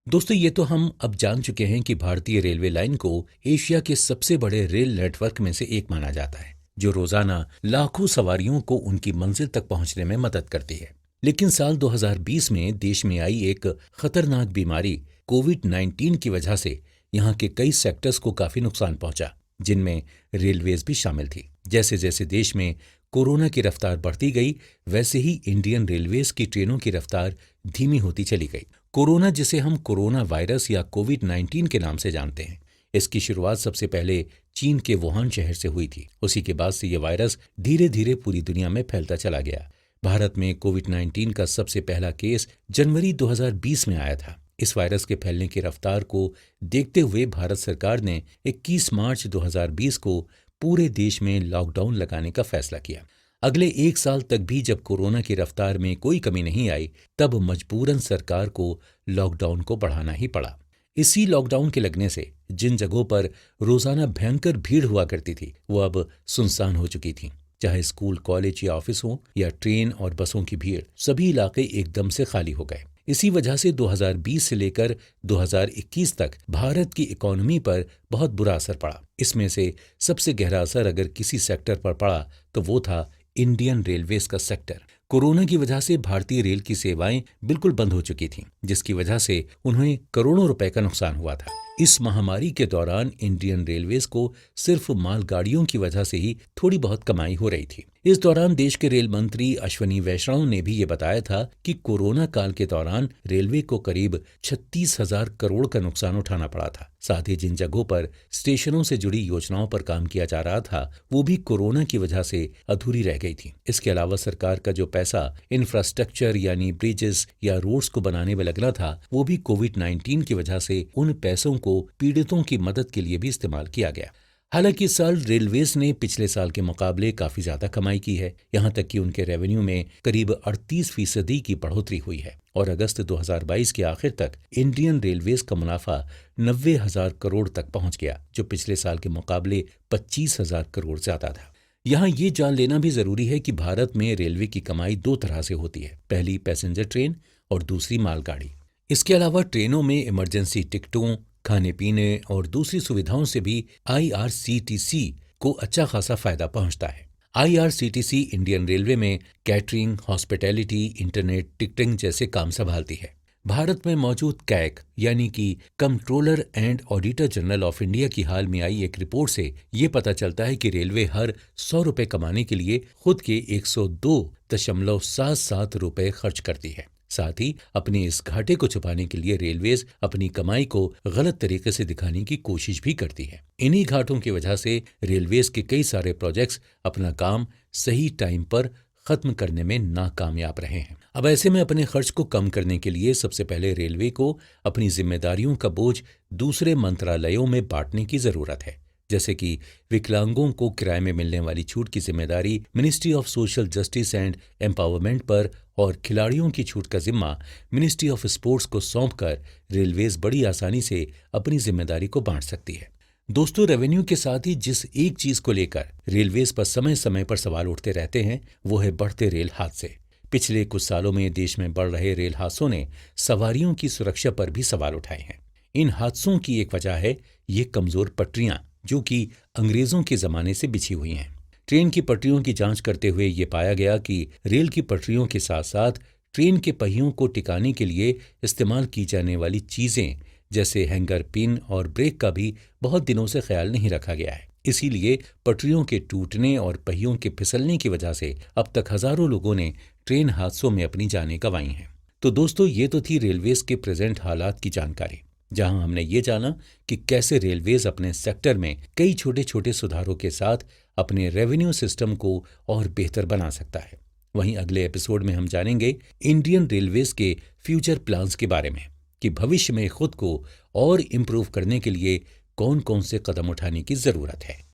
Speaker 1: दोस्तों, ये तो हम अब जान चुके हैं कि भारतीय रेलवे लाइन को एशिया के सबसे बड़े रेल नेटवर्क में से एक माना जाता है, जो रोजाना लाखों सवारियों को उनकी मंजिल तक पहुंचने में मदद करती है। लेकिन साल 2020 में देश में आई एक खतरनाक बीमारी कोविड-19 की वजह से यहाँ के कई सेक्टर्स को काफी नुकसान पहुंचा, जिनमें रेलवेज भी शामिल थी। जैसे जैसे देश में कोरोना की रफ्तार बढ़ती गई, वैसे ही इंडियन रेलवेज की ट्रेनों की रफ्तार धीमी होती चली गई। कोरोना, जिसे हम कोरोना वायरस या कोविड-19 के नाम से जानते हैं, इसकी शुरुआत सबसे पहले चीन के वुहान शहर से हुई थी। उसी के बाद से ये वायरस धीरे धीरे पूरी दुनिया में फैलता चला गया। भारत में कोविड-19 का सबसे पहला केस जनवरी 2020 में आया था। इस वायरस के फैलने की रफ्तार को देखते हुए भारत सरकार ने 21 मार्च 2020 को पूरे देश में लॉकडाउन लगाने का फैसला किया। अगले एक साल तक भी जब कोरोना की रफ्तार में कोई कमी नहीं आई, तब मजबूरन सरकार को लॉकडाउन को बढ़ाना ही पड़ा। इसी लॉकडाउन के लगने से जिन जगहों पर रोजाना भयंकर भीड़ हुआ करती थी, वो अब सुनसान हो चुकी थी। चाहे स्कूल, कॉलेज या ऑफिस हो या ट्रेन और बसों की भीड़, सभी इलाके एकदम से खाली हो गए। इसी वजह से 2020 से लेकर 2021 तक भारत की इकोनॉमी पर बहुत बुरा असर पड़ा। इसमें से सबसे गहरा असर अगर किसी सेक्टर पर पड़ा तो वो था इंडियन रेलवेज का सेक्टर। कोरोना की वजह से भारतीय रेल की सेवाएं बिल्कुल बंद हो चुकी थीं, जिसकी वजह से उन्हें करोड़ों रुपए का नुकसान हुआ था। इस महामारी के दौरान इंडियन रेलवेज को सिर्फ मालगाड़ियों की वजह से ही थोड़ी बहुत कमाई हो रही थी। इस दौरान देश के रेल मंत्री अश्वनी वैष्णव ने भी ये बताया था कि कोरोना काल के दौरान रेलवे को करीब 36,000 करोड़ का नुकसान उठाना पड़ा था। साथ ही जिन जगहों पर स्टेशनों से जुड़ी योजनाओं पर काम किया जा रहा था वो भी कोरोना की वजह से अधूरी रह गई थी। इसके अलावा सरकार का जो पैसा इंफ्रास्ट्रक्चर यानी ब्रिजेस या रोड्स को बनाने में लगना था वो भी कोविड-19 की वजह से उन पैसों को पीड़ितों की मदद के लिए भी इस्तेमाल किया गया। हालांकि इस साल रेलवेज ने पिछले साल के मुकाबले काफी ज्यादा कमाई की है। यहां तक कि उनके रेवेन्यू में करीब 38% की बढ़ोतरी हुई है और अगस्त 2022 के आखिर तक इंडियन रेलवेज का मुनाफा 90,000 करोड़ तक पहुंच गया, जो पिछले साल के मुकाबले 25,000 करोड़ ज्यादा था। यहाँ ये जान लेना भी जरूरी है कि भारत में रेलवे की कमाई दो तरह से होती है, पहली पैसेंजर ट्रेन और दूसरी मालगाड़ी। इसके अलावा ट्रेनों में इमरजेंसी टिकटों, खाने पीने और दूसरी सुविधाओं से भी आईआरसीटीसी को अच्छा खासा फायदा पहुंचता है। आईआरसीटीसी इंडियन रेलवे में कैटरिंग, हॉस्पिटैलिटी, इंटरनेट टिकटिंग जैसे काम संभालती है। भारत में मौजूद कैग यानी कि controller and auditor general of India की हाल में आई एक रिपोर्ट से ये पता चलता है कि रेलवे हर 100 रुपए कमाने के लिए खुद के 102.77 रुपए खर्च करती है। साथ ही अपने इस घाटे को छुपाने के लिए रेलवेज अपनी कमाई को गलत तरीके से दिखाने की कोशिश भी करती है। इन्हीं घाटों की वजह से रेलवेज के कई सारे प्रोजेक्ट्स अपना काम सही टाइम पर खत्म करने में नाकामयाब रहे हैं। अब ऐसे में अपने खर्च को कम करने के लिए सबसे पहले रेलवे को अपनी जिम्मेदारियों का बोझ दूसरे मंत्रालयों में बांटने की जरूरत है। जैसे कि विकलांगों को किराए में मिलने वाली छूट की जिम्मेदारी ministry of social justice and empowerment पर और खिलाड़ियों की छूट का जिम्मा मिनिस्ट्री ऑफ स्पोर्ट्स को सौंपकर रेलवेज बड़ी आसानी से अपनी जिम्मेदारी को बांट सकती है। दोस्तों, रेवेन्यू के साथ ही जिस एक चीज को लेकर रेलवेज पर समय समय पर सवाल उठते रहते हैं वो है बढ़ते रेल हादसे। पिछले कुछ सालों में देश में बढ़ रहे रेल हादसों ने सवारियों की सुरक्षा पर भी सवाल उठाए हैं। इन हादसों की एक वजह है ये कमजोर पटरियां जो कि अंग्रेजों के जमाने से बिछी हुई हैं। ट्रेन की पटरियों की जांच करते हुए ये पाया गया कि रेल की पटरियों के साथ साथ ट्रेन के पहियों को टिकाने के लिए इस्तेमाल की जाने वाली चीजें जैसे हैंगर पिन और ब्रेक का भी बहुत दिनों से ख्याल नहीं रखा गया है। इसीलिए पटरियों के टूटने और पहियों के फिसलने की वजह से अब तक हजारों लोगों ने ट्रेन हादसों में अपनी जानें गंवाई हैं। तो दोस्तों, ये तो थी रेलवेज के प्रेजेंट हालात की जानकारी, जहां हमने ये जाना कि कैसे रेलवेज अपने सेक्टर में कई छोटे छोटे सुधारों के साथ अपने रेवेन्यू सिस्टम को और बेहतर बना सकता है। वहीं अगले एपिसोड में हम जानेंगे इंडियन रेलवेज के फ्यूचर प्लान्स के बारे में कि भविष्य में खुद को और इम्प्रूव करने के लिए कौन कौन से कदम उठाने की जरूरत है।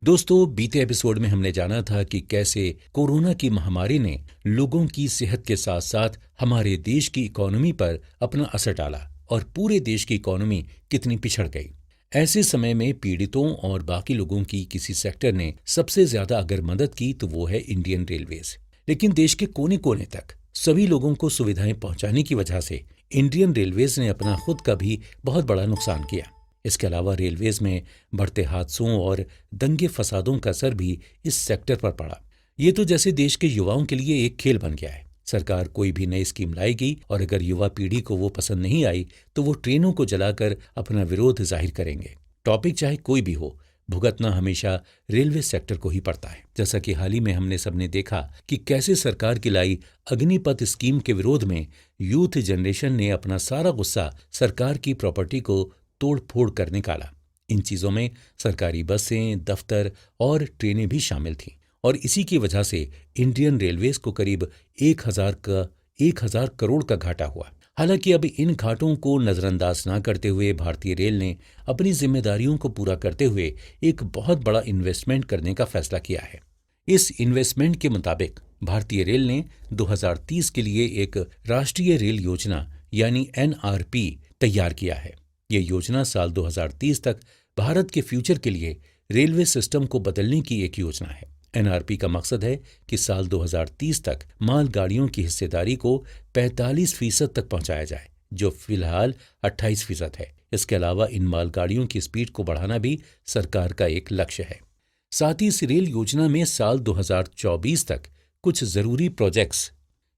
Speaker 1: दोस्तों, बीते एपिसोड में हमने जाना था कि कैसे कोरोना की महामारी ने लोगों की सेहत के साथ साथ हमारे देश की इकोनॉमी पर अपना असर डाला और पूरे देश की इकोनॉमी कितनी पिछड़ गई। ऐसे समय में पीड़ितों और बाकी लोगों की किसी सेक्टर ने सबसे ज्यादा अगर मदद की तो वो है इंडियन रेलवेज। लेकिन देश के कोने कोने तक सभी लोगों को सुविधाएं पहुंचाने की वजह से इंडियन रेलवेज ने अपना खुद का भी बहुत बड़ा नुकसान किया। इसके अलावा रेलवेज में बढ़ते हादसों और दंगे फसादों का असर भी इस सेक्टर पर पड़ा। ये तो जैसे देश के युवाओं के लिए एक खेल बन गया है। सरकार कोई भी नई स्कीम लाएगी और अगर युवा पीढ़ी को वो पसंद नहीं आई तो वो ट्रेनों को जलाकर अपना विरोध जाहिर करेंगे। टॉपिक चाहे कोई भी हो, भुगतना हमेशा रेलवे सेक्टर को ही पड़ता है। जैसा कि हाल ही में हमने सबने देखा कि कैसे सरकार की लाई अग्निपथ स्कीम के विरोध में यूथ जनरेशन ने अपना सारा गुस्सा सरकार की प्रॉपर्टी को तोड़ फोड़ कर निकाला। इन चीजों में सरकारी बसें, दफ्तर और ट्रेनें भी शामिल थीं और इसी की वजह से इंडियन रेलवेज को करीब 1,000 करोड़ का घाटा हुआ। हालांकि अब इन घाटों को नजरअंदाज न करते हुए भारतीय रेल ने अपनी जिम्मेदारियों को पूरा करते हुए एक बहुत बड़ा इन्वेस्टमेंट करने का फैसला किया है। इस इन्वेस्टमेंट के मुताबिक भारतीय रेल ने 2030 के लिए एक राष्ट्रीय रेल योजना यानी NRP तैयार किया है। ये योजना साल 2030 तक भारत के फ्यूचर के लिए रेलवे सिस्टम को बदलने की एक योजना है। NRP का मकसद है कि साल 2030 तक मालगाड़ियों की हिस्सेदारी को 45% तक पहुंचाया जाए, जो फिलहाल 28% है। इसके अलावा इन मालगाड़ियों की स्पीड को बढ़ाना भी सरकार का एक लक्ष्य है। साथ ही इस रेल योजना में साल 2024 तक कुछ जरूरी प्रोजेक्ट्स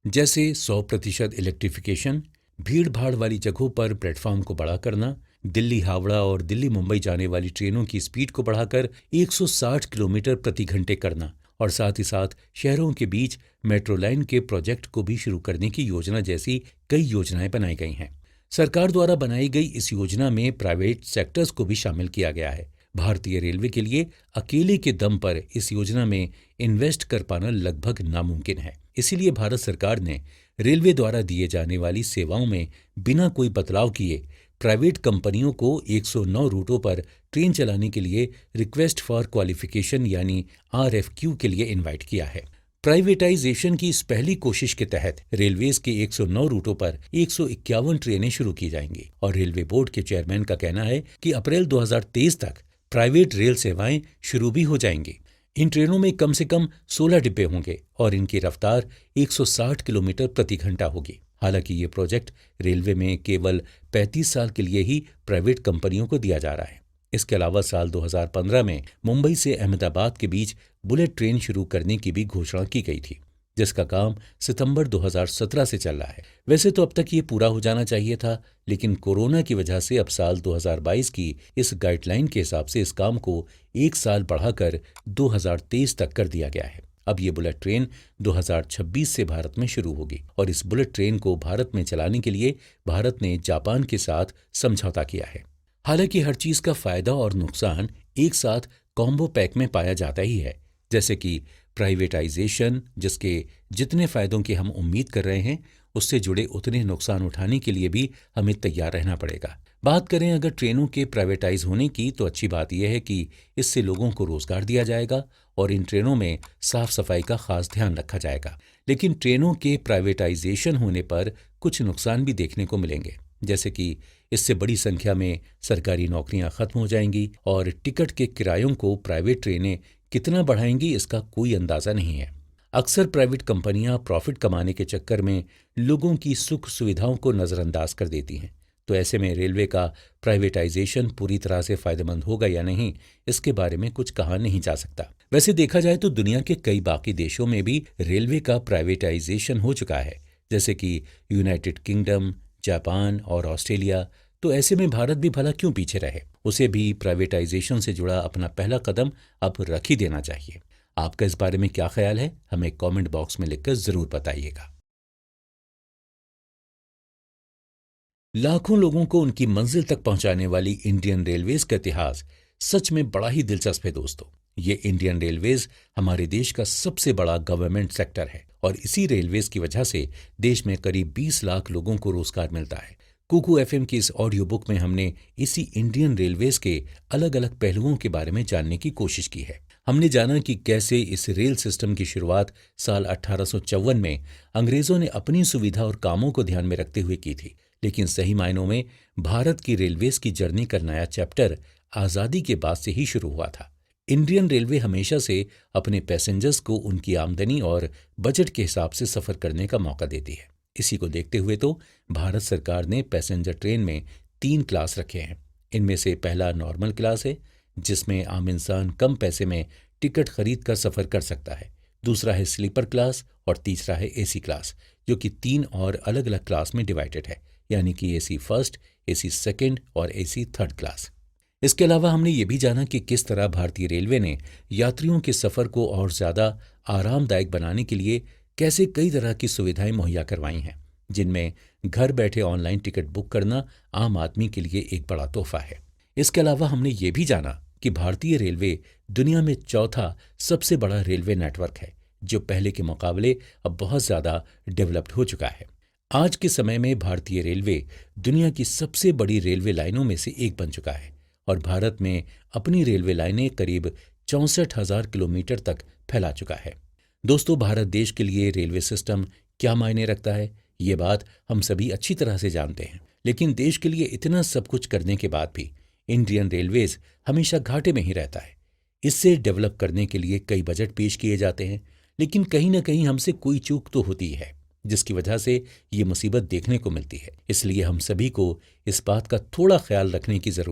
Speaker 1: जैसे 100% इलेक्ट्रिफिकेशन, भीड़ भाड़ वाली जगहों पर प्लेटफॉर्म को बड़ा करना, दिल्ली हावड़ा और दिल्ली मुंबई जाने वाली ट्रेनों की स्पीड को बढ़ाकर 160 किलोमीटर प्रति घंटे करना और साथ ही साथ शहरों के बीच मेट्रो लाइन के प्रोजेक्ट को भी शुरू करने की योजना जैसी कई योजनाएं बनाई गई हैं। सरकार द्वारा बनाई गई इस योजना में प्राइवेट सेक्टर्स को भी शामिल किया गया है। भारतीय रेलवे के लिए अकेले के दम पर इस योजना में इन्वेस्ट कर पाना लगभग नामुमकिन है। इसीलिए भारत सरकार ने रेलवे द्वारा दिए जाने वाली सेवाओं में बिना कोई बदलाव किए प्राइवेट कंपनियों को 109 रूटों पर ट्रेन चलाने के लिए रिक्वेस्ट फॉर क्वालिफिकेशन यानी RFQ के लिए इनवाइट किया है। प्राइवेटाइजेशन की इस पहली कोशिश के तहत रेलवेज के 109 रूटों पर 151 ट्रेनें शुरू की जाएंगी और रेलवे बोर्ड के चेयरमैन का कहना है कि अप्रैल 2023 तक प्राइवेट रेल सेवाएं शुरू भी हो जाएंगी। इन ट्रेनों में कम से कम 16 डिब्बे होंगे और इनकी रफ्तार 160 किलोमीटर प्रति घंटा होगी। हालांकि ये प्रोजेक्ट रेलवे में केवल 35 साल के लिए ही प्राइवेट कंपनियों को दिया जा रहा है। इसके अलावा साल 2015 में मुंबई से अहमदाबाद के बीच बुलेट ट्रेन शुरू करने की भी घोषणा की गई थी, जिसका काम सितंबर 2017 से चल रहा है। वैसे तो अब तक ये पूरा हो जाना चाहिए था, लेकिन कोरोना की वजह से अब साल 2022 की इस गाइडलाइन के हिसाब से इस काम को एक साल बढ़ाकर 2023 तक कर दिया गया है। अब ये बुलेट ट्रेन 2026 से भारत में शुरू होगी और इस बुलेट ट्रेन को भारत में चलाने के लिए भारत ने जापान के साथ समझौता किया है। हालांकि हर चीज का फायदा और नुकसान एक साथ कॉम्बो पैक में पाया जाता ही है, जैसे कि प्राइवेटाइजेशन, जिसके जितने फायदों की हम उम्मीद कर रहे हैं उससे जुड़े उतने नुकसान उठाने के लिए भी हमें तैयार रहना पड़ेगा। बात करें अगर ट्रेनों के प्राइवेटाइज होने की, तो अच्छी बात यह है कि इससे लोगों को रोजगार दिया जाएगा और इन ट्रेनों में साफ सफाई का खास ध्यान रखा जाएगा। लेकिन ट्रेनों के प्राइवेटाइजेशन होने पर कुछ नुकसान भी देखने को मिलेंगे, जैसे कि इससे बड़ी संख्या में सरकारी नौकरियां खत्म हो जाएंगी और टिकट के किरायों को प्राइवेट ट्रेनें कितना बढ़ाएंगी इसका कोई अंदाजा नहीं है। अक्सर प्राइवेट कंपनियां प्रॉफिट कमाने के चक्कर में लोगों की सुख सुविधाओं को नजरअंदाज कर देती हैं, तो ऐसे में रेलवे का प्राइवेटाइजेशन पूरी तरह से फायदेमंद होगा या नहीं, इसके बारे में कुछ कहा नहीं जा सकता। वैसे देखा जाए तो दुनिया के कई बाकी देशों में भी रेलवे का प्राइवेटाइजेशन हो चुका है, जैसे कि यूनाइटेड किंगडम, जापान और ऑस्ट्रेलिया। तो ऐसे में भारत भी भला क्यों पीछे रहे, उसे भी प्राइवेटाइजेशन से जुड़ा अपना पहला कदम अब रख ही देना चाहिए। आपका इस बारे में क्या ख्याल है, हमें कमेंट बॉक्स में लिखकर जरूर बताइएगा। लाखों लोगों को उनकी मंजिल तक पहुंचाने वाली इंडियन रेलवेज का इतिहास सच में बड़ा ही दिलचस्प है दोस्तों। ये इंडियन रेलवेज हमारे देश का सबसे बड़ा गवर्नमेंट सेक्टर है और इसी रेलवेज की वजह से देश में करीब 20 लाख लोगों को रोजगार मिलता है। कुकू FM की इस ऑडियो बुक में हमने इसी इंडियन रेलवेज के अलग अलग पहलुओं के बारे में जानने की कोशिश की है। हमने जाना कि कैसे इस रेल सिस्टम की शुरुआत साल 1854 में अंग्रेजों ने अपनी सुविधा और कामों को ध्यान में रखते हुए की थी, लेकिन सही मायनों में भारत की रेलवेज की जर्नी का नया चैप्टर आजादी के बाद से ही शुरू हुआ था। इंडियन रेलवे हमेशा से अपने पैसेंजर्स को उनकी आमदनी और बजट के हिसाब से सफर करने का मौका देती है। इसी को देखते हुए तो भारत सरकार ने पैसेंजर ट्रेन में 3 क्लास रखे हैं। इनमें से पहला नॉर्मल क्लास है, जिसमें आम इंसान कम पैसे में टिकट खरीद कर सफर कर सकता है। दूसरा है स्लीपर क्लास और तीसरा है AC क्लास, जो कि 3 और अलग अलग क्लास में डिवाइडेड है, यानी कि AC फर्स्ट, AC सेकेंड और AC थर्ड क्लास। इसके अलावा हमने ये भी जाना कि किस तरह भारतीय रेलवे ने यात्रियों के सफर को और ज्यादा आरामदायक बनाने के लिए कैसे कई तरह की सुविधाएं मुहैया करवाई हैं, जिनमें घर बैठे ऑनलाइन टिकट बुक करना आम आदमी के लिए एक बड़ा तोहफा है। इसके अलावा हमने ये भी जाना कि भारतीय रेलवे दुनिया में चौथा सबसे बड़ा रेलवे नेटवर्क है, जो पहले के मुकाबले अब बहुत ज्यादा डेवलप्ड हो चुका है। आज के समय में भारतीय रेलवे दुनिया की सबसे बड़ी रेलवे लाइनों में से एक बन चुका है और भारत में अपनी रेलवे लाइनें करीब 64,000 किलोमीटर तक फैला चुका है। दोस्तों, भारत देश के लिए रेलवे सिस्टम क्या मायने रखता है, ये बात हम सभी अच्छी तरह से जानते हैं, लेकिन देश के लिए इतना सब कुछ करने के बाद भी इंडियन रेलवेज हमेशा घाटे में ही रहता है। इससे डेवलप करने के लिए कई बजट पेश किए जाते हैं, लेकिन कहीं ना कहीं हमसे कोई चूक तो होती है, जिसकी वजह से ये मुसीबत देखने को मिलती है। इसलिए हम सभी को इस बात का थोड़ा ख्याल रखने की जरूरत